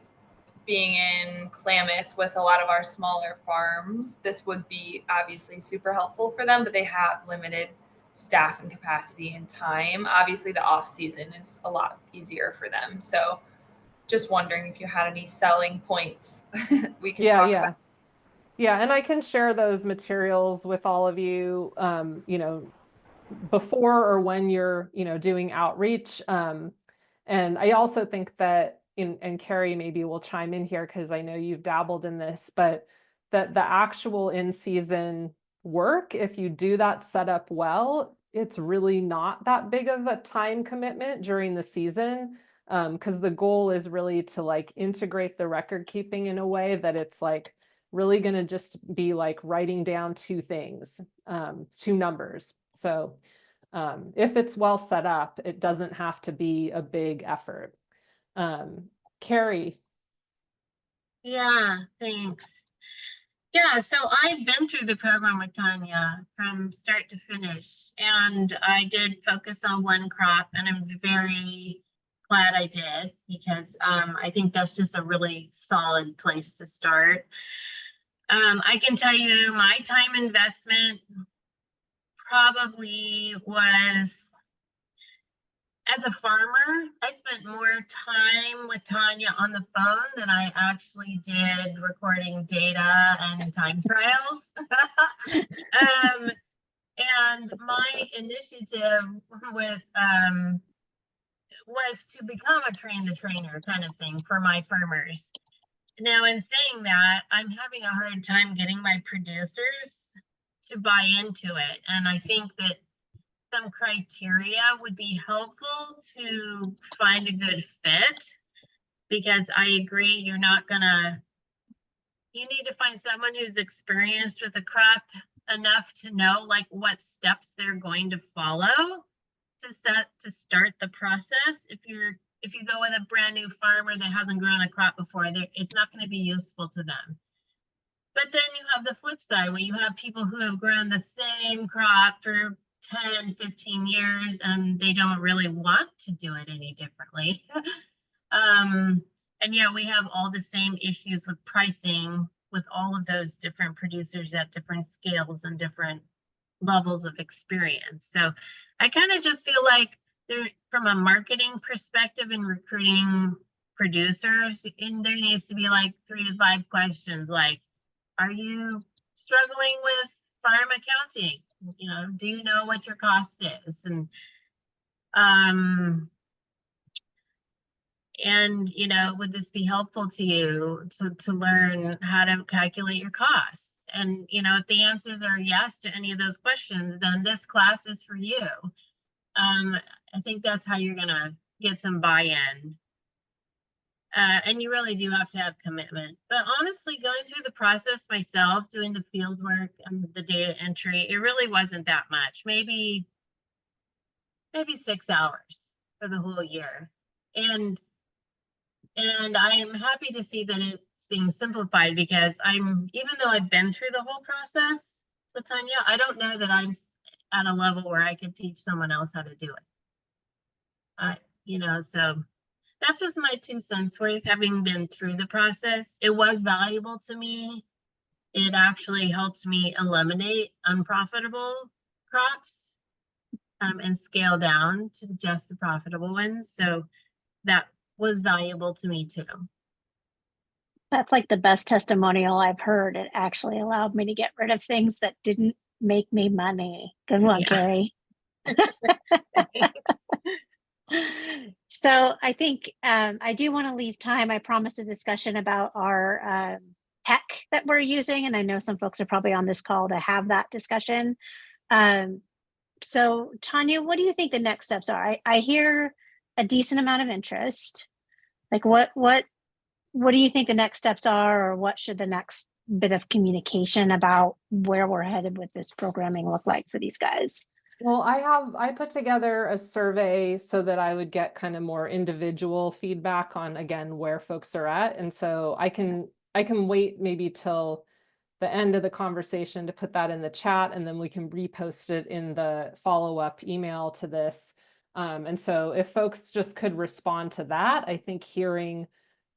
being in Klamath with a lot of our smaller farms, this would be obviously super helpful for them, but they have limited staff and capacity and time. Obviously the off season is a lot easier for them. So just wondering if you had any selling points we could talk about. Yeah, and I can share those materials with all of you, before or when you're, doing outreach. And I also think that, and Carrie maybe will chime in here because I know you've dabbled in this, but that the actual in-season work, if you do that setup well, it's really not that big of a time commitment during the season. Because the goal is really to like integrate the record keeping in a way that it's like really going to just be like writing down two numbers. So if it's well set up, it doesn't have to be a big effort. Carrie. Yeah, thanks. Yeah, so I've been through the program with Tanya from start to finish, and I did focus on one crop, and I'm very glad I did, because I think that's just a really solid place to start. I can tell you my time investment probably was, as a farmer, I spent more time with Tanya on the phone than I actually did recording data and time trials. And my initiative with was to become a train-the-trainer kind of thing for my farmers. Now, in saying that, I'm having a hard time getting my producers to buy into it. And I think that some criteria would be helpful to find a good fit, because I agree, you need to find someone who's experienced with a crop enough to know like what steps they're going to follow to start the process. If you go with a brand new farmer that hasn't grown a crop before, it's not going to be useful to them. But then you have the flip side, where you have people who have grown the same crop for 10, 15 years, and they don't really want to do it any differently. And yet we have all the same issues with pricing with all of those different producers at different scales and different levels of experience. So I kind of just feel like from a marketing perspective and recruiting producers, there needs to be like 3 to 5 questions, like, are you struggling with farm accounting? Do you know what your cost is? And would this be helpful to you to learn how to calculate your costs? And if the answers are yes to any of those questions, then this class is for you. I think that's how you're gonna get some buy-in. And you really do have to have commitment. But honestly, going through the process myself, doing the field work and the data entry, it really wasn't that much. Maybe maybe 6 hours for the whole year. And I'm happy to see that it's being simplified, because even though I've been through the whole process, so Tanya, I don't know that I'm at a level where I could teach someone else how to do it. So that's just my 2 cents worth, having been through the process. It was valuable to me. It actually helped me eliminate unprofitable crops and scale down to just the profitable ones. So that was valuable to me too. That's like the best testimonial I've heard. It actually allowed me to get rid of things that didn't make me money. Good one, Yeah. Carrie. So I think I do want to leave time. I promised a discussion about our tech that we're using, and I know some folks are probably on this call to have that discussion. So Tanya, what do you think the next steps are? I hear a decent amount of interest. Like what do you think the next steps are, or what should the next bit of communication about where we're headed with this programming look like for these guys? Well, I put together a survey so that I would get kind of more individual feedback on, again, where folks are at. And so I can wait maybe till the end of the conversation to put that in the chat, and then we can repost it in the follow-up email to this. And so if folks just could respond to that, I think hearing,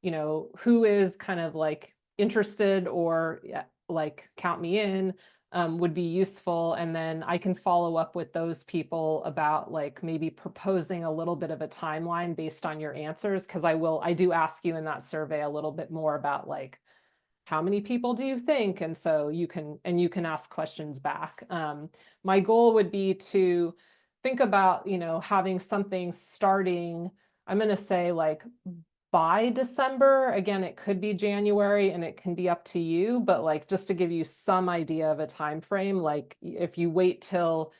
who is kind of like interested or like count me in, would be useful. And then I can follow up with those people about like maybe proposing a little bit of a timeline based on your answers. Cause I do ask you in that survey a little bit more about like, how many people do you think? And so you can ask questions back. My goal would be to think about, having something starting, I'm going to say like by December. Again, it could be January and it can be up to you, but like just to give you some idea of a time frame, like if you wait till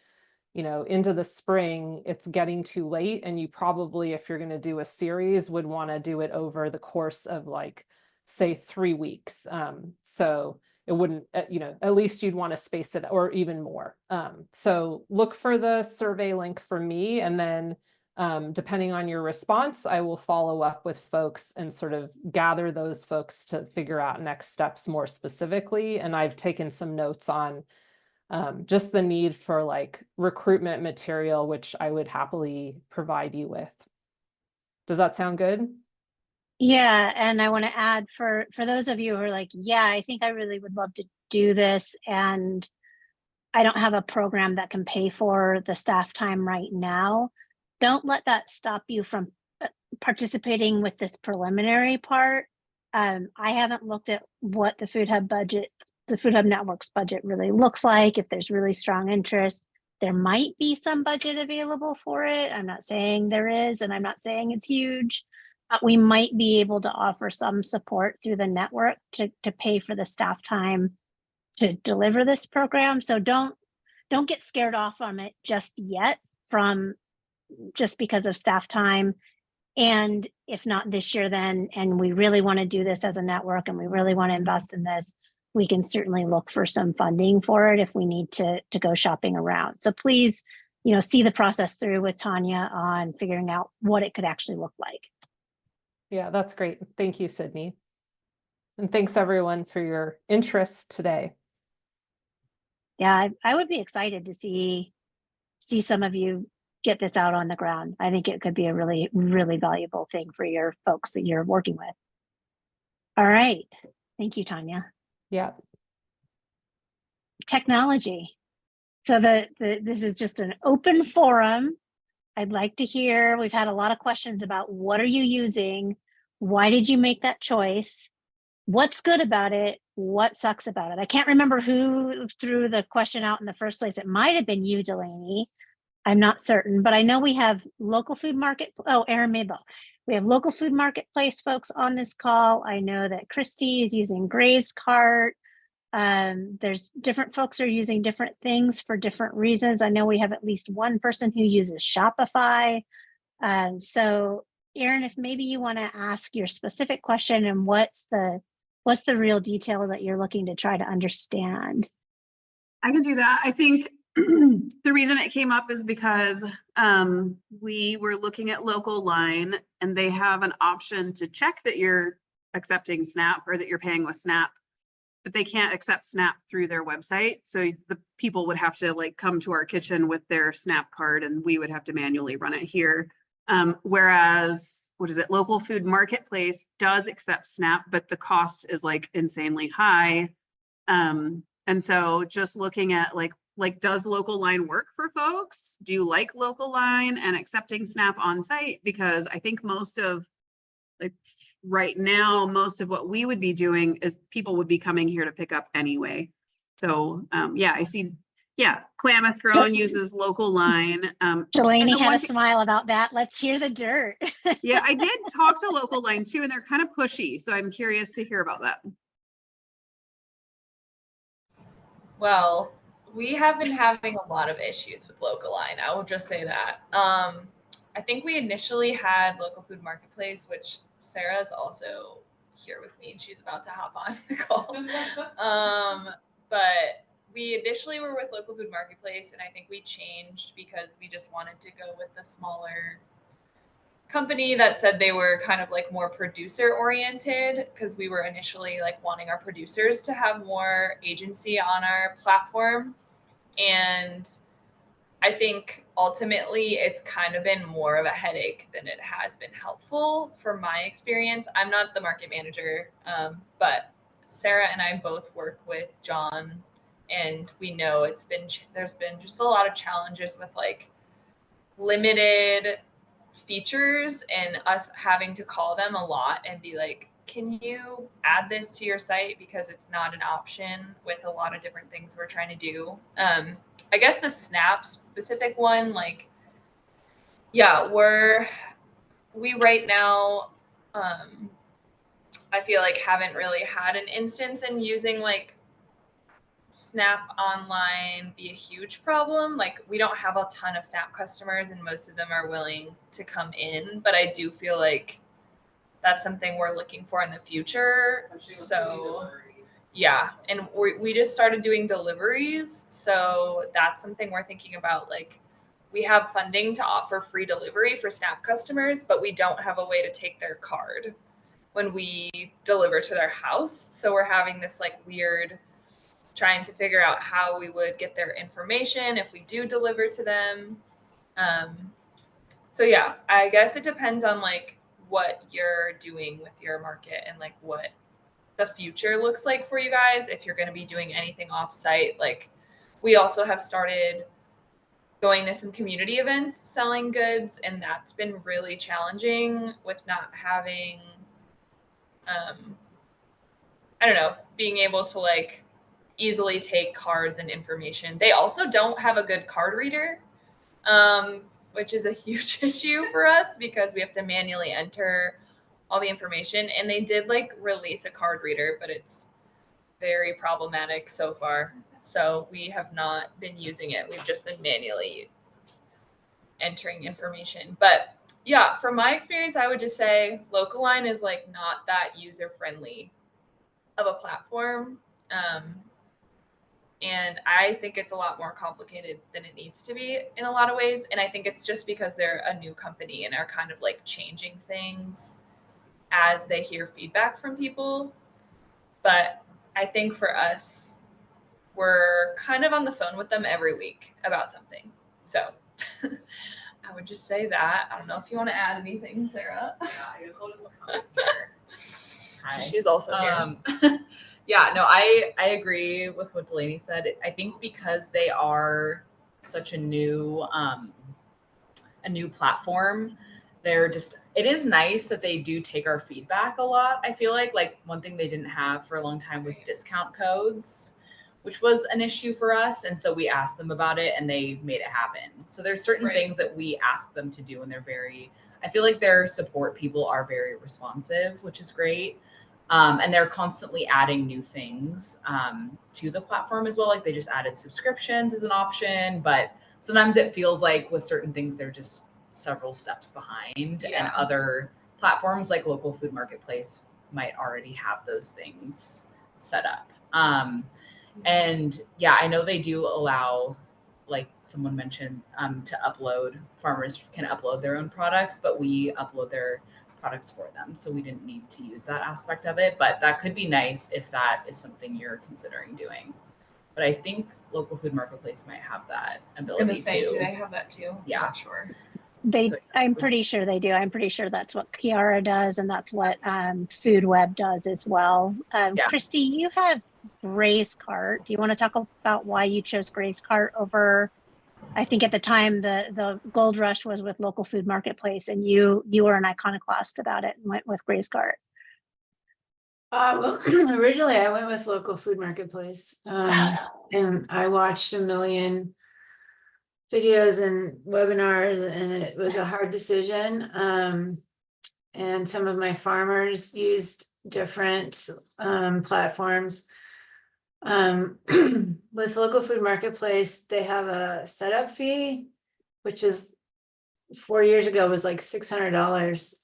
into the spring, it's getting too late, and you probably, if you're going to do a series, would want to do it over the course of like say 3 weeks. So it wouldn't, at least you'd want to space it, or even more. So look for the survey link for me, and then depending on your response, I will follow up with folks and sort of gather those folks to figure out next steps more specifically. And I've taken some notes on just the need for like recruitment material, which I would happily provide you with. Does that sound good? Yeah, and I want to add for those of you who are like, yeah, I think I really would love to do this, and I don't have a program that can pay for the staff time right now. Don't let that stop you from participating with this preliminary part. I haven't looked at what the Food Hub budget, the Food Hub Network's budget really looks like. If there's really strong interest, there might be some budget available for it. I'm not saying there is, and I'm not saying it's huge. We might be able to offer some support through the network to pay for the staff time to deliver this program. So don't get scared off on it just yet, from just because of staff time. And if not this year, then, and we really want to do this as a network and we really want to invest in this, we can certainly look for some funding for it if we need to go shopping around. So please, see the process through with Tanya on figuring out what it could actually look like. Yeah, that's great. Thank you, Sydney. And thanks everyone for your interest today. Yeah, I would be excited to see some of you get this out on the ground. I think it could be a really, really valuable thing for your folks that you're working with. All right. Thank you, Tanya. Yeah. Technology. So this is just an open forum. I'd like to hear, we've had a lot of questions about what are you using? Why did you make that choice? What's good about it? What sucks about it? I can't remember who threw the question out in the first place. It might have been you, Delaney. I'm not certain, but I know we have local food market. Oh, Aaron Mabel. We have local food marketplace folks on this call. I know that Christy is using Gray's Cart. There's different folks are using different things for different reasons. I know we have at least one person who uses Shopify. So Aaron, if maybe you want to ask your specific question and what's the real detail that you're looking to try to understand? I can do that. I think the reason it came up is because we were looking at local line and they have an option to check that you're accepting SNAP or that you're paying with SNAP, but they can't accept SNAP through their website. So the people would have to like come to our kitchen with their SNAP card and we would have to manually run it here. Whereas, what is it? Local Food Marketplace does accept SNAP, but the cost is like insanely high. And so just looking at like, does local line work for folks? Do you like local line and accepting SNAP on site? Because I think most of like right now, most of what we would be doing is people would be coming here to pick up anyway. So yeah, I see. Yeah, Klamath Grown uses local line. Delaney had a smile about that. Let's hear the dirt. Yeah, I did talk to local line too, and they're kind of pushy. So I'm curious to hear about that. Well, we have been having a lot of issues with local line. I will just say that. I think we initially had Local Food Marketplace, which Sarah is also here with me. She's about to hop on the call. But we initially were with Local Food Marketplace, and I think we changed because we just wanted to go with the smaller company that said they were kind of like more producer oriented, because we were initially like wanting our producers to have more agency on our platform. And I think ultimately it's kind of been more of a headache than it has been helpful for my experience. I'm not the market manager, but Sarah and I both work with John, and we know there's been just a lot of challenges with like limited features and us having to call them a lot and be like, can you add this to your site? Because it's not an option with a lot of different things we're trying to do. I guess the SNAP specific one, like, yeah, we right now, I feel like haven't really had an instance in using like SNAP online be a huge problem. Like, we don't have a ton of SNAP customers and most of them are willing to come in, but I do feel like that's something we're looking for in the future. So yeah, and we just started doing deliveries. So that's something we're thinking about. Like, we have funding to offer free delivery for SNAP customers, but we don't have a way to take their card when we deliver to their house. So we're having this like weird trying to figure out how we would get their information if we do deliver to them. So yeah, I guess it depends on like what you're doing with your market and like what the future looks like for you guys. If you're going to be doing anything off site, like we also have started going to some community events selling goods, and that's been really challenging with not having, I don't know, being able to like easily take cards and information. They also don't have a good card reader, which is a huge issue for us because we have to manually enter all the information. And they did like release a card reader, but it's very problematic so far. So we have not been using it. We've just been manually entering information. But yeah, from my experience, I would just say local line is like not that user friendly of a platform. And I think it's a lot more complicated than it needs to be in a lot of ways. And I think it's just because they're a new company and are kind of like changing things as they hear feedback from people. But I think for us, we're kind of on the phone with them every week about something. So I would just say that. I don't know if you want to add anything, Sarah. Yeah, I guess I'll just come here. Hi. She's also here. Yeah, no, I agree with what Delaney said. I think because they are such a new platform, it is nice that they do take our feedback a lot. I feel like one thing they didn't have for a long time was discount codes, which was an issue for us. And so we asked them about it and they made it happen. So there's certain things that we ask them to do and I feel like their support people are very responsive, which is great. And they're constantly adding new things to the platform as well. Like they just added subscriptions as an option, but sometimes it feels like with certain things, they're just several steps behind. And other platforms like Local Food Marketplace might already have those things set up. And yeah, I know they do allow like someone mentioned, to upload, farmers can upload their own products, but we upload their products for them. So we didn't need to use that aspect of it, but that could be nice if that is something you're considering doing. But I think local food marketplace might have that I was gonna ability say, too. do they have that too? Yeah. I'm not sure. So, I'm pretty sure they do. I'm pretty sure that's what Kiara does, and that's what Food Web does as well. Yeah. Christy, you have Gray's Cart. Do you want to talk about why you chose Gray's Cart over? I think at the time the gold rush was with local food marketplace, and you were an iconoclast about it and went with Gray's Cart. Well, originally I went with local food marketplace, and I watched a million videos and webinars, and it was a hard decision. And some of my farmers used different platforms. With local food marketplace, they have a setup fee, which is 4 years ago was like $600,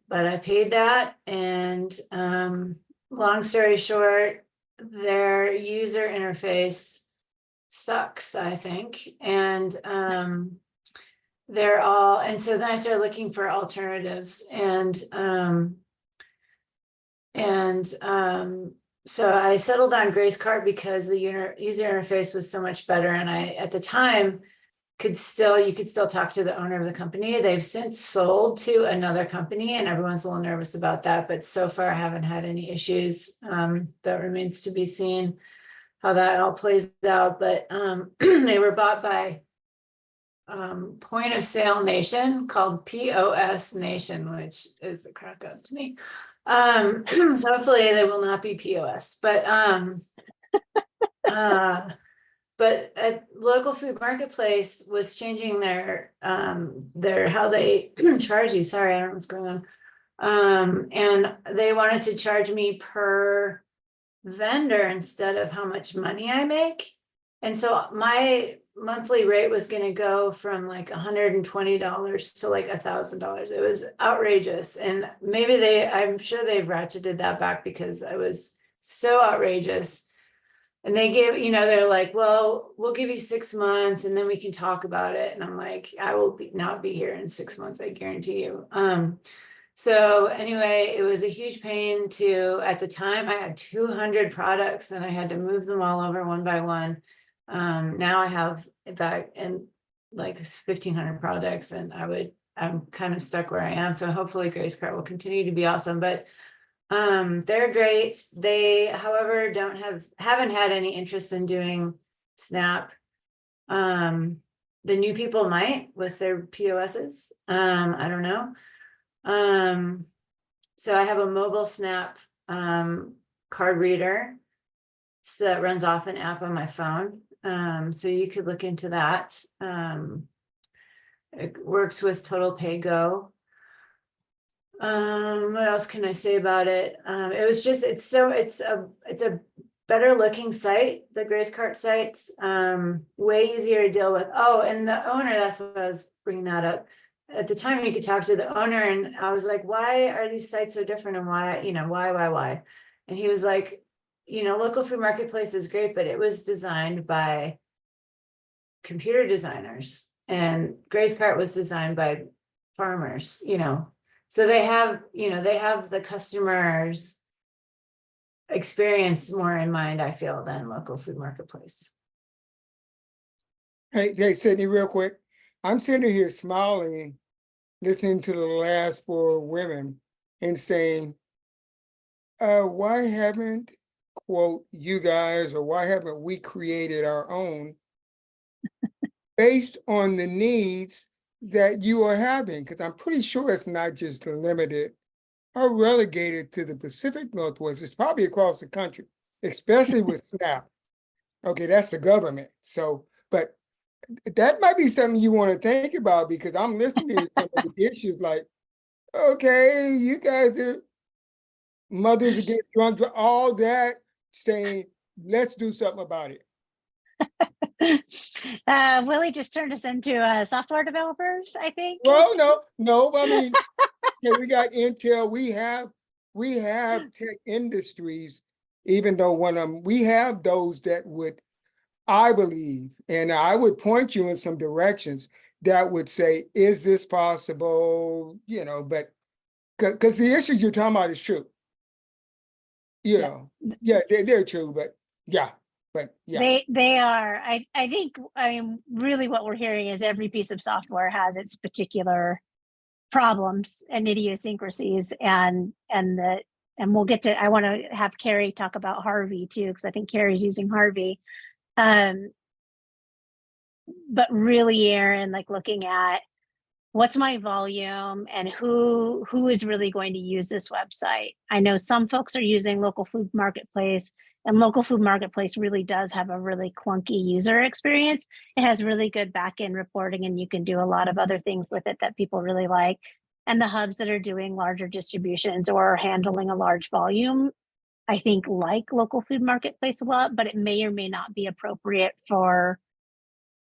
but I paid that, and long story short, their user interface sucks, I think. And so then I started looking for alternatives, so I settled on Gray's Cart because the user interface was so much better, and I at the time you could still talk to the owner of the company. They've since sold to another company, and everyone's a little nervous about that, but so far I haven't had any issues. That remains to be seen how that all plays out. But they were bought by Point of Sale Nation, called POS Nation, which is a crack up to me. So hopefully they will not be POS, but at local food marketplace was changing their how they charge you. Sorry, I don't know what's going on. And they wanted to charge me per vendor instead of how much money I make. And so my monthly rate was going to go from like $120 to like $1,000. It was outrageous. And maybe I'm sure they've ratcheted that back because I was so outrageous. And they give, they're like, well, we'll give you 6 months and then we can talk about it. And I'm like, I will not be here in 6 months, I guarantee you. So anyway, it was a huge pain at the time I had 200 products and I had to move them all over one by one. Now I have back and like 1,500 products, and I'm kind of stuck where I am. So hopefully Gray's Cart will continue to be awesome, but they're great. They, however, haven't had any interest in doing Snap. The new people might with their POSs. I don't know. So I have a mobile Snap card reader. So that runs off an app on my phone. So you could look into that. It works with Total Pay Go. What else can I say about it? It was just, it's a better looking site, the Gray's Cart sites, way easier to deal with. Oh, and the owner, that's what I was bringing that up. At the time you could talk to the owner, and I was like, why are these sites so different, and why? And he was like, local food marketplace is great, but it was designed by computer designers, and Gray's Cart was designed by farmers, so they have the customer's experience more in mind, I feel, than local food marketplace. Hey, Sydney, real quick. I'm sitting here smiling, listening to the last 4 women and saying, why haven't, quote, you guys, or why haven't we created our own based on the needs that you are having? Because I'm pretty sure it's not just limited or relegated to the Pacific Northwest. It's probably across the country, especially with SNAP. Okay, that's the government. So, but that might be something you want to think about, because I'm listening to some of the issues like, okay, you guys are mothers against drunk, all that, saying, let's do something about it. Willie just turned us into software developers, I think. Well, no, I mean, yeah, we got Intel, we have Tech Industries even though we have those that would, I believe, and I would point you in some directions that would say, is this possible? You know, but because the issues you're talking about is true. You know, yeah, they're true, but yeah. They are. I think, I mean, really what we're hearing is every piece of software has its particular problems and idiosyncrasies, and we'll get to, I want to have Carrie talk about Harvey too, because I think Carrie's using Harvey. But really, Aaron, like looking at what's my volume and who is really going to use this website. I know some folks are using Local Food Marketplace, and Local Food Marketplace really does have a really clunky user experience. It has really good back-end reporting, and you can do a lot of other things with it that people really like. And the hubs that are doing larger distributions or handling a large volume, I think, like Local Food Marketplace a lot, but it may or may not be appropriate for,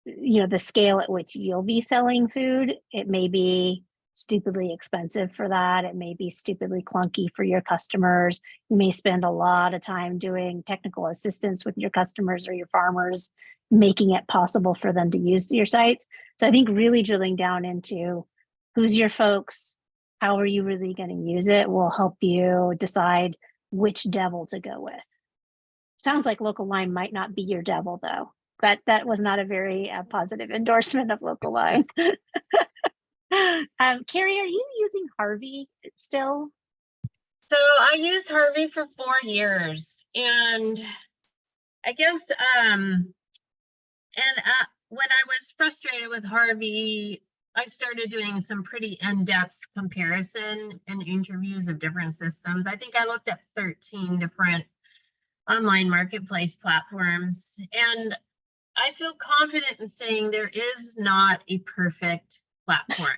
you know, the scale at which you'll be selling food. It may be stupidly expensive for that. It may be stupidly clunky for your customers. You may spend a lot of time doing technical assistance with your customers or your farmers, making it possible for them to use your sites. So I think really drilling down into who's your folks, how are you really going to use it, will help you decide which devil to go with. Sounds like Local Line might not be your devil, though. That was not a very positive endorsement of Local Line. Carrie, are you using Harvey still? So I used Harvey for 4 years, and I guess when I was frustrated with Harvey, I started doing some pretty in-depth comparison and interviews of different systems. I think I looked at 13 different online marketplace platforms, and I feel confident in saying there is not a perfect platform.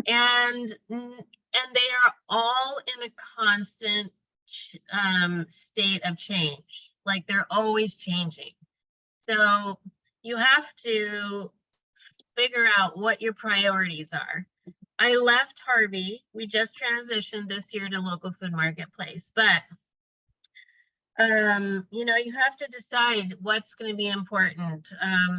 and they are all in a constant state of change. Like, they're always changing. So you have to figure out what your priorities are. I left Harvey. We just transitioned this year to Local Food Marketplace, but you know, you have to decide what's going to be important.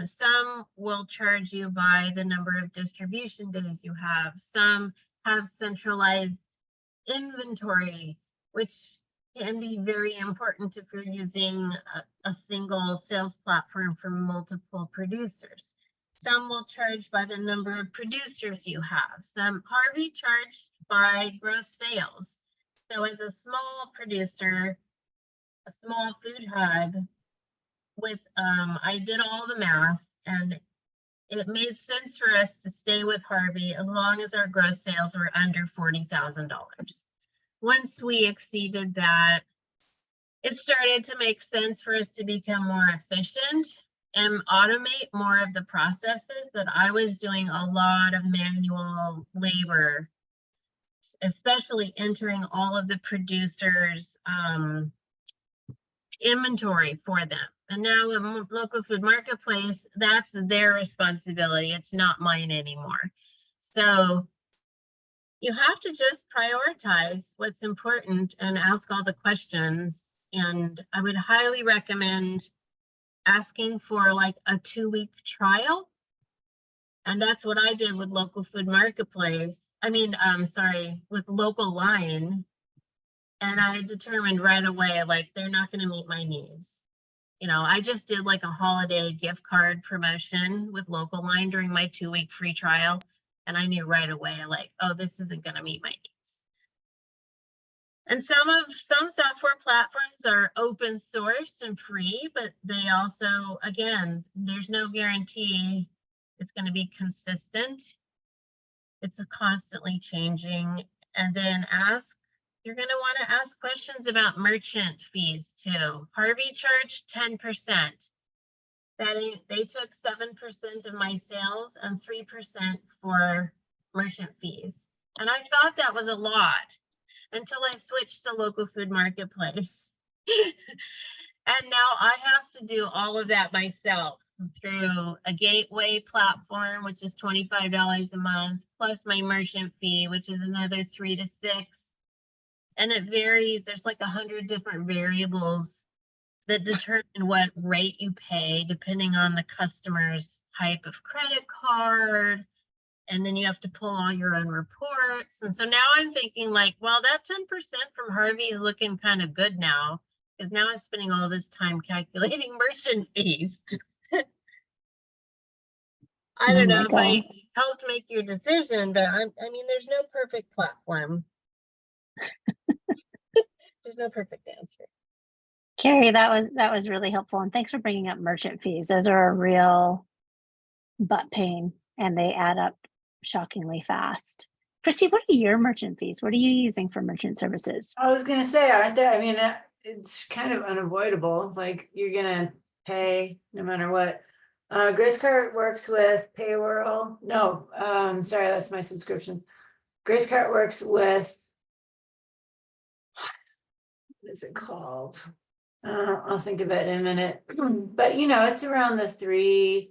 Some will charge you by the number of distribution days you have. Some have centralized inventory, which can be very important if you're using a single sales platform for multiple producers. Some will charge by the number of producers you have. Some Harvey charged by gross sales. So as a small producer, a small food hub with, I did all the math, and it made sense for us to stay with Harvey as long as our gross sales were under $40,000. Once we exceeded that, it started to make sense for us to become more efficient and automate more of the processes that I was doing a lot of manual labor, especially entering all of the producers' inventory for them. And now in Local Food Marketplace, that's their responsibility. It's not mine anymore. So you have to just prioritize what's important and ask all the questions. And I would highly recommend asking for like a 2-week trial. And that's what I did with Local Food Marketplace. With Local Line. And I determined right away, like, they're not going to meet my needs. You know, I just did like a holiday gift card promotion with Local Line during my 2-week free trial. And I knew right away, like, oh, this isn't going to meet my needs. And some software platforms are open source and free, but they also, again, there's no guarantee it's going to be consistent. It's a constantly changing. And then you're going to want to ask questions about merchant fees too. Harvey charged 10%. They took 7% of my sales and 3% for merchant fees. And I thought that was a lot until I switched to Local Food Marketplace. And now I have to do all of that myself through a gateway platform, which is $25 a month, plus my merchant fee, which is another $3 to $6. and it varies. There's like 100 different variables that determine what rate you pay depending on the customer's type of credit card. And then you have to pull all your own reports. And so now I'm thinking like, well, that 10% from Harvey is looking kind of good now, because now I'm spending all this time calculating merchant fees. I Oh don't my know if God. I helped make your decision, but I mean, there's no perfect platform. There's no perfect answer. Carrie, that was really helpful. And thanks for bringing up merchant fees. Those are a real butt pain and they add up shockingly fast. Christy, what are your merchant fees? What are you using for merchant services? I was gonna say, aren't there, I mean, it's kind of unavoidable, like you're gonna pay no matter what. Gracecart works with payroll, no, sorry, that's my subscription. Gracecart works with. What is it called? I'll think of it in a minute, but you know, it's around the 30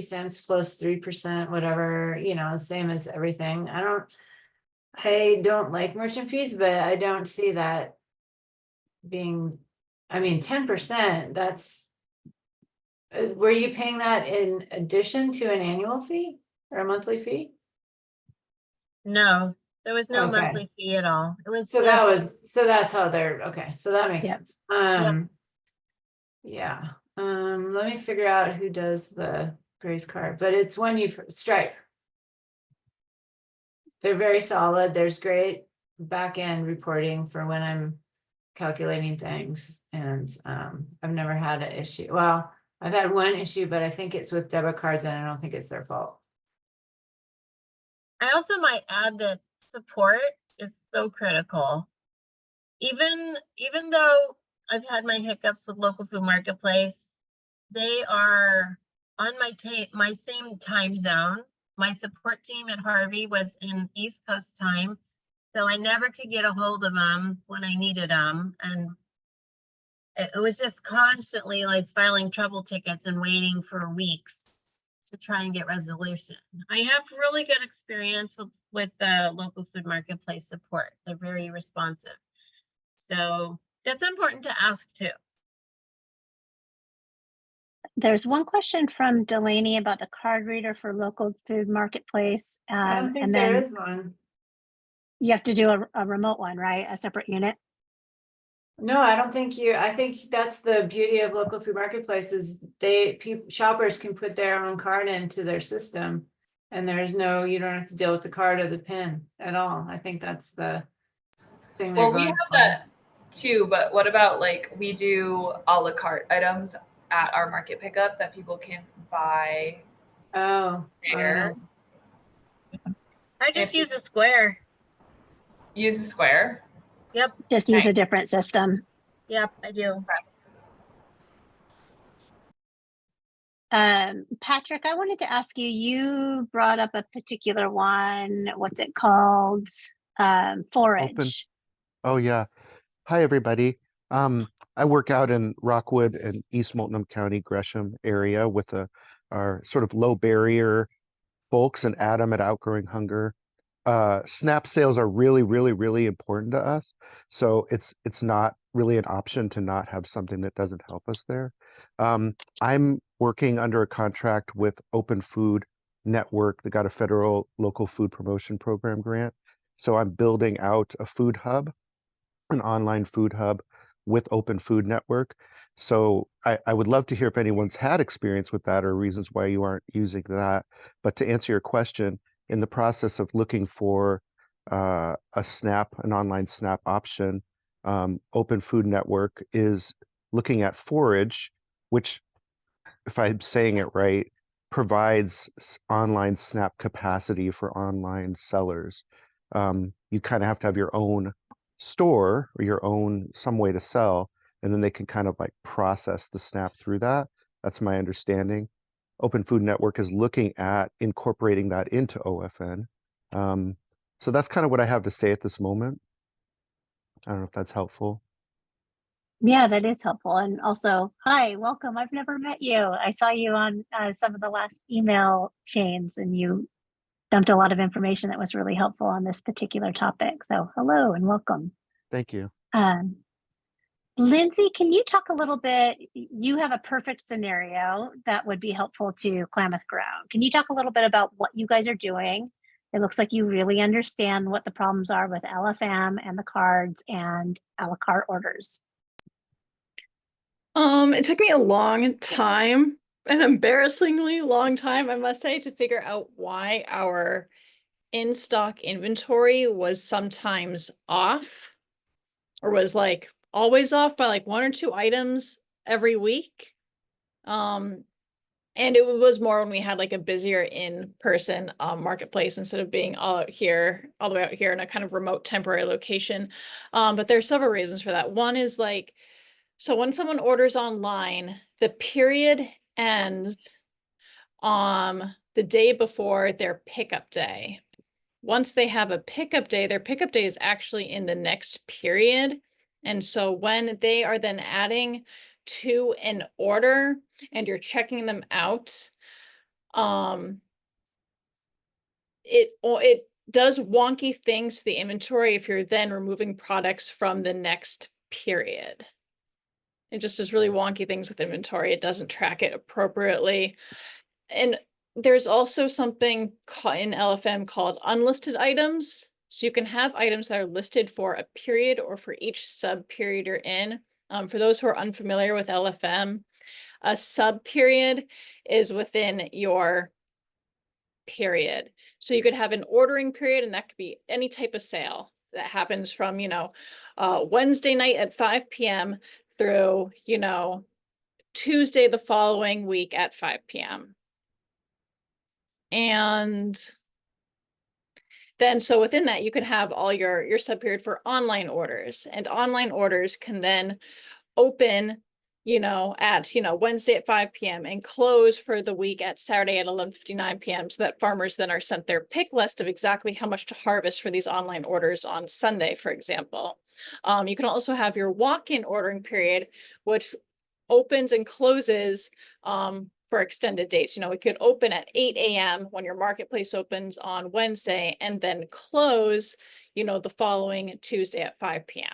cents plus 3%, whatever, you know, same as everything. I don't like merchant fees, but I don't see that being, I mean, 10%, that's, were you paying that in addition to an annual fee or a monthly fee? No, there was no Okay. monthly fee at all. It was So just, that's how they're, okay, so that makes Yep. sense. Yeah, let me figure out who does the Grace card, but it's when you, Stripe. They're very solid. There's great back end reporting for when I'm calculating things, and I've never had an issue. Well, I've had one issue, but I think it's with debit cards and I don't think it's their fault. I also might add that support is so critical. Even though I've had my hiccups with local food marketplace, they are on my same time zone. My support team at Harvey was in East Coast time, so I never could get a hold of them when I needed them, and it was just constantly like filing trouble tickets and waiting for weeks to try and get resolution. I have really good experience with the local food marketplace support. They're very responsive. So that's important to ask too. There's one question from Delaney about the card reader for local food marketplace. I don't think And there then is one. you have to do a remote one, right? A separate unit. No, I don't think I think that's the beauty of local food marketplaces. Shoppers can put their own card into their system, and you don't have to deal with the card or the PIN at all. I think that's the thing. Well, we have that too, but what about like we do a la carte items at our market pickup that people can buy there? I just use a Square. Use a Square? Yep. Just use a different system. Yep, I do. Patrick, I wanted to ask you, you brought up a particular one. What's it called? Forage. Oh yeah. Hi everybody. I work out in Rockwood and East Multnomah County, Gresham area with our sort of low barrier folks and Adam at Outgrowing Hunger. SNAP sales are really, really, really important to us. So it's not really an option to not have something that doesn't help us there. I'm working under a contract with Open Food Network that got a federal local food promotion program grant. So I'm building out a food hub, an online food hub with Open Food Network. So I would love to hear if anyone's had experience with that or reasons why you aren't using that. But to answer your question, in the process of looking for an online SNAP option, Open Food Network is looking at Forage, which, if I'm saying it right, provides online SNAP capacity for online sellers. You kind of have to have your own store or your own some way to sell, and then they can kind of like process the SNAP through that. That's my understanding. Open Food Network is looking at incorporating that into OFN. So that's kind of what I have to say at this moment. I don't know if that's helpful. Yeah, that is helpful. And also, hi, welcome. I've never met you. I saw you on some of the last email chains and you dumped a lot of information that was really helpful on this particular topic. So hello and welcome. Thank you. Lindsay, can you talk a little bit? You have a perfect scenario that would be helpful to Klamath Grown. Can you talk a little bit about what you guys are doing? It looks like you really understand what the problems are with LFM and the cards and a la carte orders. It took me a long time, an embarrassingly long time, I must say, to figure out why our in-stock inventory was sometimes off, or was like always off by like 1 or 2 items every week. And it was more when we had like a busier in-person marketplace instead of being all the way out here in a kind of remote temporary location. But there are several reasons for that. One is like, so when someone orders online, the period ends the day before their pickup day. Once they have a pickup day, their pickup day is actually in the next period. And so when they are then adding to an order and you're checking them out, it does wonky things to the inventory if you're then removing products from the next period. It just does really wonky things with inventory. It doesn't track it appropriately. And there's also something in LFM called unlisted items. So you can have items that are listed for a period or for each sub period you're in. For those who are unfamiliar with LFM, a sub period is within your period. So you could have an ordering period, and that could be any type of sale that happens from, Wednesday night at 5 p.m. through, Tuesday the following week at 5 p.m. And then, so within that, you can have all your sub period for online orders, and online orders can then open, at, Wednesday at 5 p.m. and close for the week at Saturday at 11:59 p.m. so that farmers then are sent their pick list of exactly how much to harvest for these online orders on Sunday, for example. You can also have your walk-in ordering period, which opens and closes for extended dates. It could open at 8 a.m. when your marketplace opens on Wednesday and then close, the following Tuesday at 5 p.m.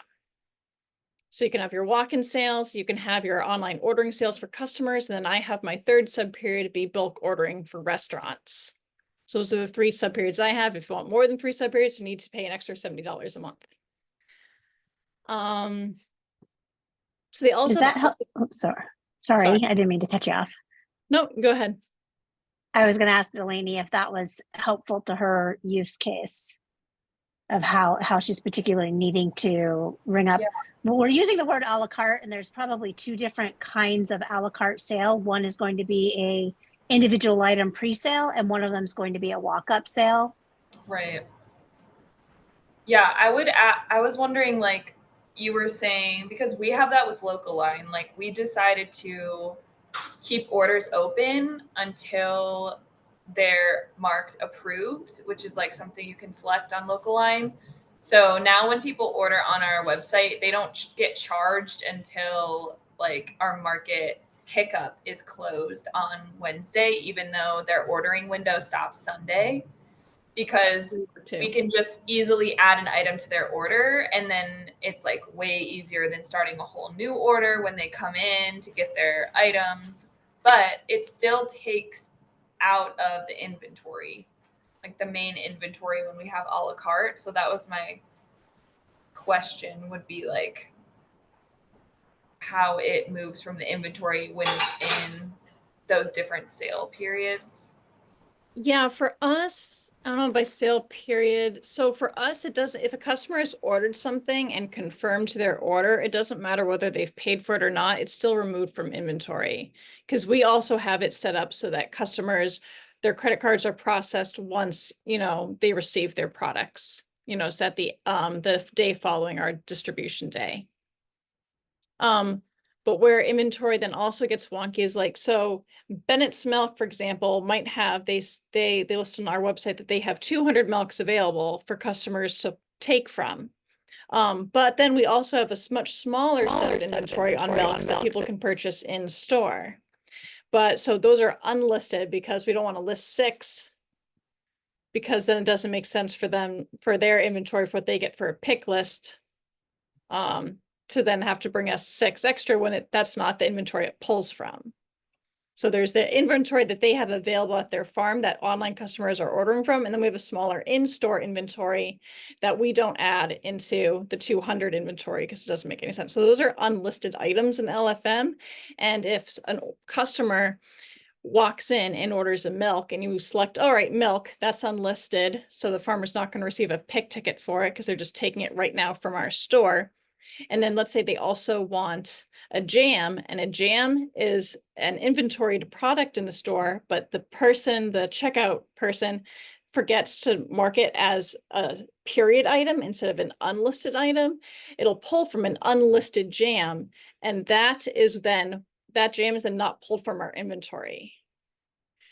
So you can have your walk-in sales, you can have your online ordering sales for customers, and then I have my third sub period be bulk ordering for restaurants. So those are the 3 sub periods I have. If you want more than 3 sub periods, you need to pay an extra $70 a month. So they also Does that help? Oh, sorry, I didn't mean to cut you off. No, go ahead. I was going to ask Delaney if that was helpful to her use case of how she's particularly needing to ring up. Yeah. Well, we're using the word a la carte, and there's probably 2 different kinds of a la carte sale. One is going to be a individual item pre-sale, and one of them is going to be a walk-up sale. Right. Yeah, I was wondering, like you were saying, because we have that with Local Line, like we decided to keep orders open until they're marked approved, which is like something you can select on Local Line. So now when people order on our website, they don't get charged until like our market pickup is closed on Wednesday, even though their ordering window stops Sunday, because we can just easily add an item to their order. And then it's like way easier than starting a whole new order when they come in to get their items, but it still takes out of the inventory, like the main inventory when we have a la carte. So that was my question, would be like how it moves from the inventory when it's in those different sale periods. Yeah, for us, I don't know by sale period. So for us, it doesn't, if a customer has ordered something and confirmed their order, it doesn't matter whether they've paid for it or not, it's still removed from inventory. Because we also have it set up so that customers, their credit cards are processed once, they receive their products, so at the day following our distribution day. But where inventory then also gets wonky is like, so Bennett's Milk, for example, might have, they list on our website that they have 200 milks available for customers to take from. But then we also have a much smaller set of inventory on milks that people can purchase in store. But so those are unlisted because we don't want to list 6 because then it doesn't make sense for them, for their inventory, for what they get for a pick list, to then have to bring us 6 extra when that's not the inventory it pulls from. So there's the inventory that they have available at their farm that online customers are ordering from. And then we have a smaller in-store inventory that we don't add into the 200 inventory because it doesn't make any sense. So those are unlisted items in LFM. And if a customer walks in and orders a milk and you select, all right, milk, that's unlisted. So the farmer's not going to receive a pick ticket for it because they're just taking it right now from our store. And then let's say they also want a jam, and a jam is an inventoried product in the store, but the checkout person forgets to mark it as a period item instead of an unlisted item. It'll pull from an unlisted jam, and that jam is then not pulled from our inventory.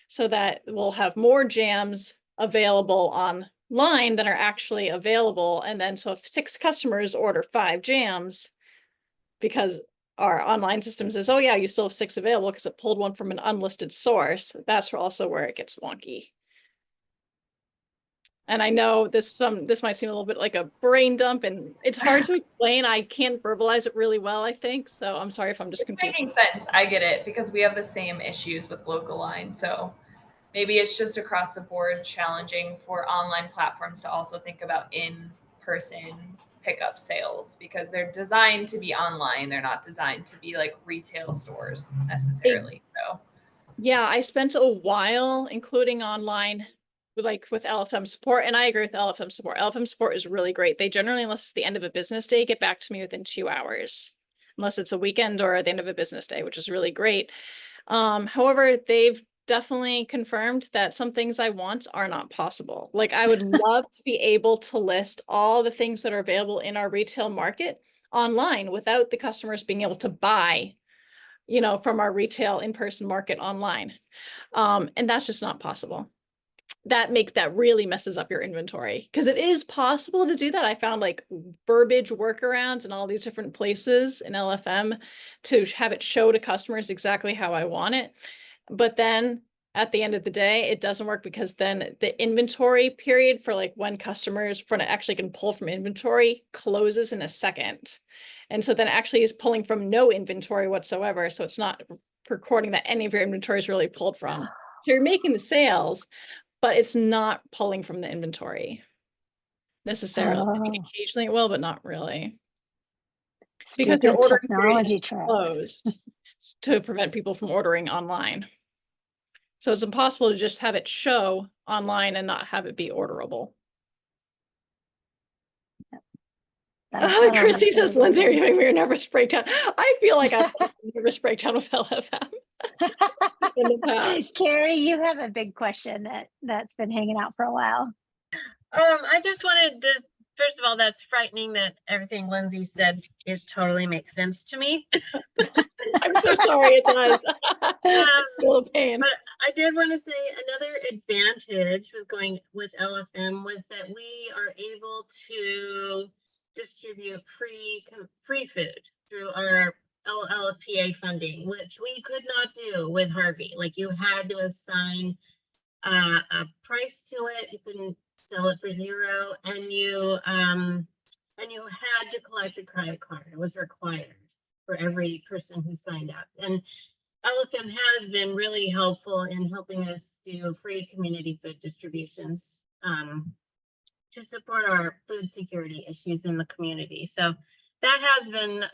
So that we'll have more jams available online than are actually available. And then so if 6 customers order 5 jams, because our online system says, oh yeah, you still have 6 available because it pulled one from an unlisted source, that's also where it gets wonky. And I know this might seem a little bit like a brain dump, and it's hard to explain. I can't verbalize it really well, I think. So I'm sorry if I'm just confused. Making sense. I get it, because we have the same issues with local line. So maybe it's just across the board challenging for online platforms to also think about in-person pickup sales, because they're designed to be online. They're not designed to be like retail stores necessarily. So yeah, I spent a while including online with LFM support, and I agree with LFM support. LFM support is really great. They generally, unless it's the end of a business day, get back to me within 2 hours, unless it's a weekend or the end of a business day, which is really great. However, they've definitely confirmed that some things I want are not possible. Like, I would love to be able to list all the things that are available in our retail market online without the customers being able to buy, from our retail in-person market online. And that's just not possible. That really messes up your inventory, because it is possible to do that. I found like verbiage workarounds in all these different places in LFM to have it show to customers exactly how I want it. But then at the end of the day, it doesn't work, because then the inventory period for like when customers actually can pull from inventory closes in a second. And so then actually is pulling from no inventory whatsoever. So it's not recording that any of your inventory is really pulled from. So you're making the sales, but it's not pulling from the inventory necessarily. I mean, occasionally it will, but not really. Because your ordering technology period is closed to prevent people from ordering online. So it's impossible to just have it show online and not have it be orderable. Christy says, Lindsay, are you giving me your nervous breakdown? I feel like I've had a nervous breakdown with LFM in the past. Carrie, you have a big question that's been hanging out for a while. I just wanted to, first of all, that's frightening that everything Lindsay said, it totally makes sense to me. I'm so sorry, it does. Full of pain. But I did want to say another advantage with going with LFM was that we are able to distribute free food through our LFPA funding, which we could not do with Harvey. Like, you had to assign a price to it. You couldn't sell it for zero, and you had to collect a credit card. It was required for every person who signed up. And LFM has been really helpful in helping us do free community food distributions to support our food security issues in the community. So that has been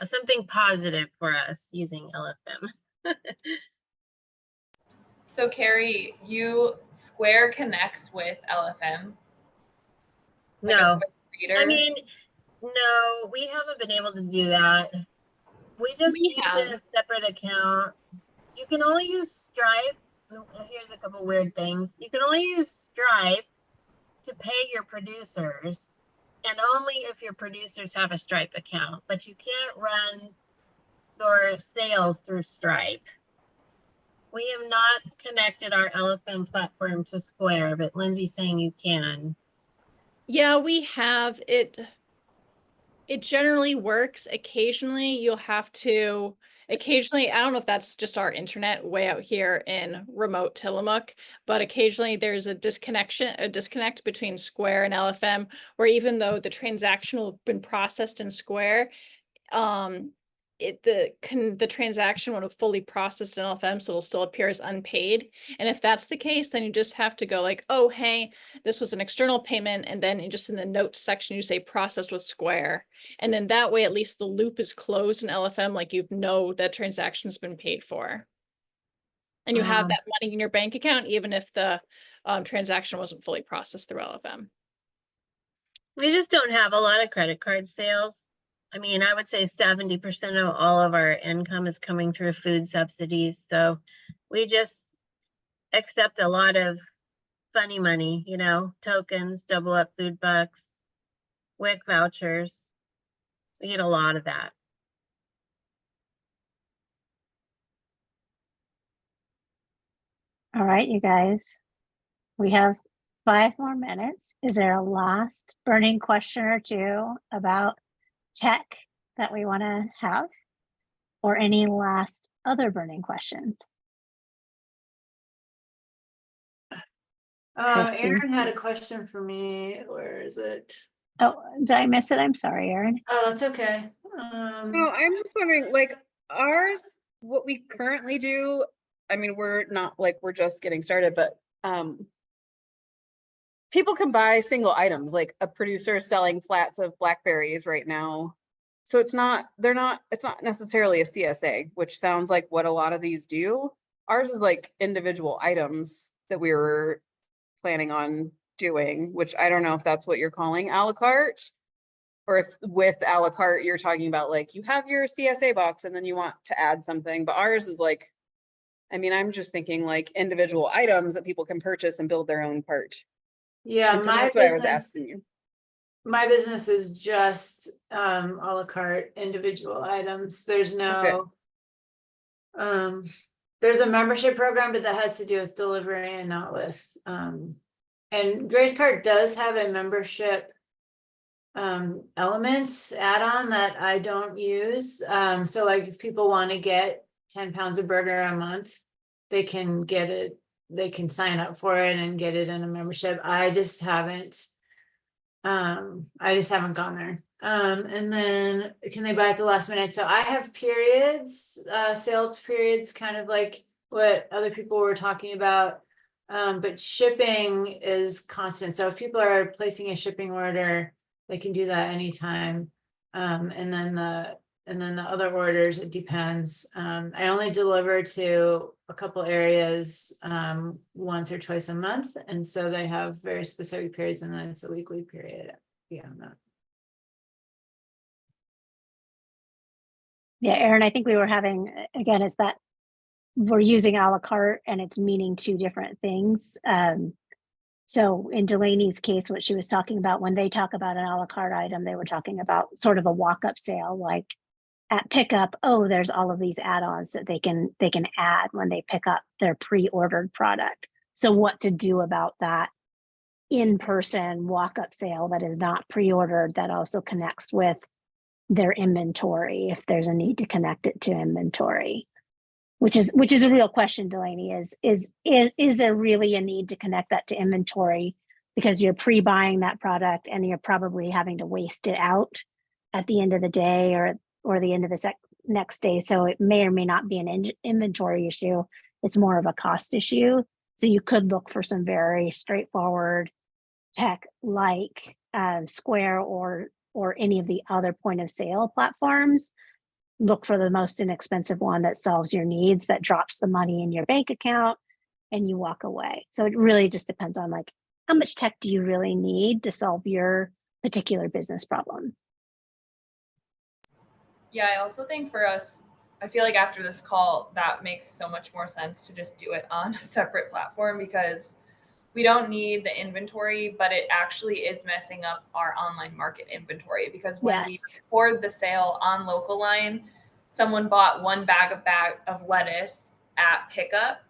something positive for us using LFM. So Carrie, Square connects with LFM? No, I mean, no, we haven't been able to do that. We just use a separate account. You can only use Stripe. Here's a couple weird things. You can only use Stripe to pay your producers, and only if your producers have a Stripe account, but you can't run your sales through Stripe. We have not connected our LFM platform to Square, but Lindsay's saying you can. Yeah, we have it. It generally works. Occasionally you'll have to, occasionally, I don't know if that's just our internet way out here in remote Tillamook, but occasionally there's a disconnect between Square and LFM, where even though the transaction will have been processed in Square, the transaction would have fully processed in LFM, so it'll still appear as unpaid. And if that's the case, then you just have to go like, oh, hey, this was an external payment, and then just in the notes section you say processed with Square, and then that way at least the loop is closed in LFM, like you know that transaction's been paid for, and you have that money in your bank account even if the transaction wasn't fully processed through LFM. We just don't have a lot of credit card sales. I mean, I would say 70% of all of our income is coming through food subsidies. So we just accept a lot of funny money, you know, tokens, double up food bucks, WIC vouchers. We get a lot of that. All right, you guys. We have 5 more minutes. Is there a last burning question or two about tech that we want to have, or any last other burning questions? Christy? Aaron had a question for me. Where is it? Oh, did I miss it? I'm sorry, Erin. Oh, that's okay. No, I'm just wondering, like ours, what we currently do, I mean, we're not like, we're just getting started, but people can buy single items, like a producer is selling flats of blackberries right now. So it's not necessarily a CSA, which sounds like what a lot of these do. Ours is like individual items that we were planning on doing, which I don't know if that's what you're calling a la carte, or if with a la carte you're talking about like you have your CSA box and then you want to add something. But ours is like, I mean, I'm just thinking like individual items that people can purchase and build their own cart. Yeah, And so my that's what I was business, asking you. my business is just a la carte individual items. There's no there's a membership program, but that has to do with delivery and not with and Grace Cart does have a membership elements add-on that I don't use. So like if people want to get 10 pounds of burger a month, they can get it, they can sign up for it and get it in a membership. I just haven't gone there. And then can they buy at the last minute? So I have periods, sales periods, kind of like what other people were talking about. But shipping is constant. So if people are placing a shipping order, they can do that anytime. And then the other orders, it depends. I only deliver to a couple areas once or twice a month. And so they have very specific periods, and then it's a weekly period beyond that. Yeah, Erin, I think we were having, again, it's that we're using a la carte and it's meaning 2 different things. So in Delaney's case, what she was talking about, when they talk about an a la carte item, they were talking about sort of a walk-up sale, like at pickup, oh, there's all of these add-ons that they can add when they pick up their pre-ordered product. So what to do about that in-person walk-up sale that is not pre-ordered, that also connects with their inventory, if there's a need to connect it to inventory, which is a real question, Delaney, is there really a need to connect that to inventory because you're pre-buying that product and you're probably having to waste it out at the end of the day or the end of the next day. So it may or may not be an inventory issue. It's more of a cost issue. So you could look for some very straightforward tech like Square or any of the other point of sale platforms. Look for the most inexpensive one that solves your needs, that drops the money in your bank account and you walk away. So it really just depends on like, how much tech do you really need to solve your particular business problem? Yeah, I also think for us, I feel like after this call, that makes so much more sense to just do it on a separate platform, because we don't need the inventory, but it actually is messing up our online market inventory, because when we record the sale on Local Line, someone bought 1 bag of lettuce at pickup,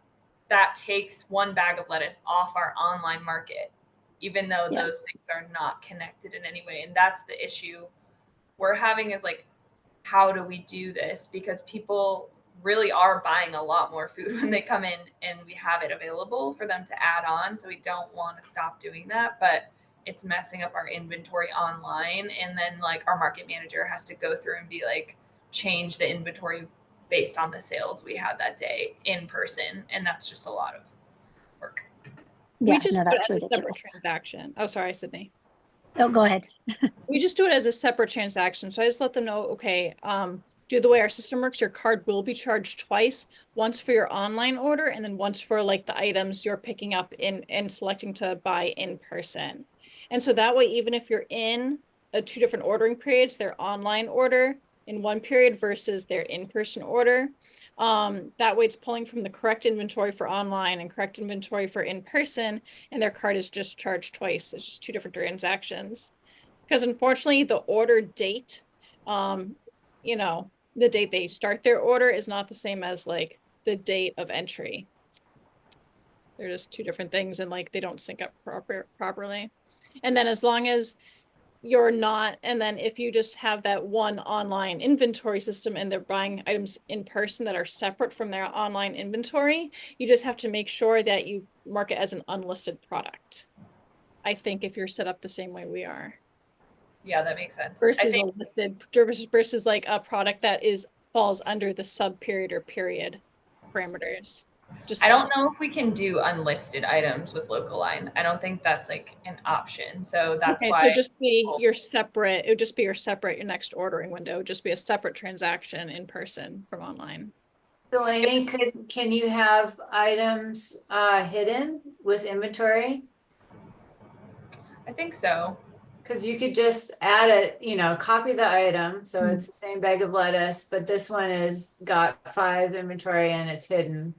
that takes 1 bag of lettuce off our online market, even though those things are not connected in any way. And that's the issue we're having, is like, how do we do this? Because people really are buying a lot more food when they come in and we have it available for them to add on. So we don't want to stop doing that, but it's messing up our inventory online. And then like our market manager has to go through and be like, change the inventory based on the sales we had that day in person. And that's just a lot of work. Yeah, We just no, do it that's as a separate ridiculous. transaction. Oh, sorry, Sydney. Oh, go ahead. We just do it as a separate transaction. So I just let them know, okay, do the way our system works, your card will be charged twice, once for your online order and then once for like the items you're picking up in and selecting to buy in person. And so that way, even if you're in two different ordering periods, their online order in one period versus their in-person order, that way it's pulling from the correct inventory for online and correct inventory for in-person, and their card is just charged twice. It's just two different transactions. Because unfortunately, the order date, you know, the date they start their order is not the same as like the date of entry. They're just two different things, and like they don't sync up properly. And then as long as you're not, and then if you just have that one online inventory system and they're buying items in person that are separate from their online inventory, you just have to make sure that you mark it as an unlisted product. I think if you're set up the same way we are. Yeah, that makes sense. Versus a listed versus like a product that falls under the sub period or period parameters. Just I don't know if we can do unlisted items with local line. I don't think that's like an option. So that's okay, why. so just be your separate, it would just be your next ordering window. It would just be a separate transaction in person from online. Delaney, can you have items hidden with inventory? I think so. Because you could just add it, you know, copy the item. So it's the same bag of lettuce, but this one is got 5 inventory and it's hidden.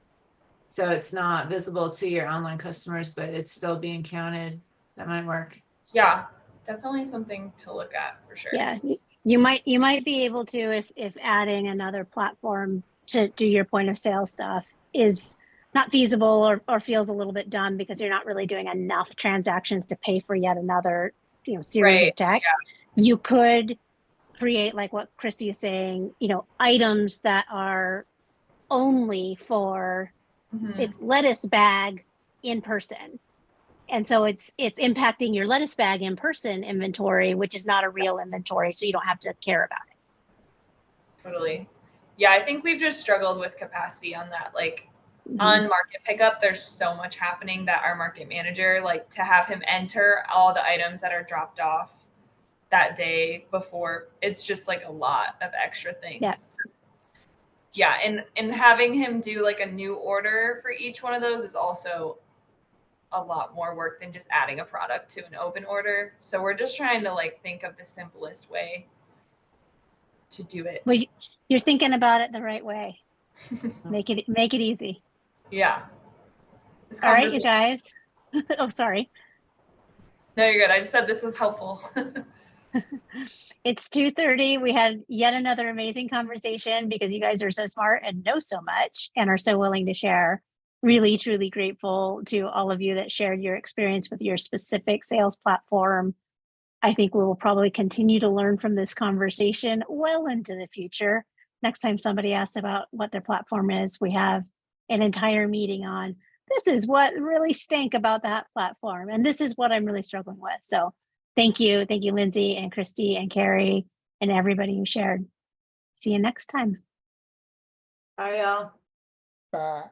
So it's not visible to your online customers, but it's still being counted. That might work. Yeah, definitely something to look at for sure. Yeah, you might be able to if adding another platform to do your point of sale stuff is not feasible or feels a little bit dumb because you're not really doing enough transactions to pay for yet another, you know, series of tech. Yeah. You could create like what Christy is saying, you know, items that are only for it's lettuce bag in person. And so it's impacting your lettuce bag in person inventory, which is not a real inventory. So you don't have to care about it. Totally. Yeah, I think we've just struggled with capacity on that. Like on market pickup, there's so much happening that our market manager, like to have him enter all the items that are dropped off that day before, it's just like a lot of extra things. Yeah. And having him do like a new order for each one of those is also a lot more work than just adding a product to an open order. So we're just trying to like think of the simplest way to do it. Well, you're thinking about it the right way. Make it easy. Yeah. All right, you guys. Oh, sorry. No, you're good. I just said this was helpful. It's 2:30. We had yet another amazing conversation because you guys are so smart and know so much and are so willing to share. Really, truly grateful to all of you that shared your experience with your specific sales platform. I think we will probably continue to learn from this conversation well into the future. Next time somebody asks about what their platform is, we have an entire meeting on this is what really stank about that platform. And this is what I'm really struggling with. So thank you. Thank you, Lindsay and Christy and Carrie and everybody who shared. See you next time. Bye, y'all. Bye.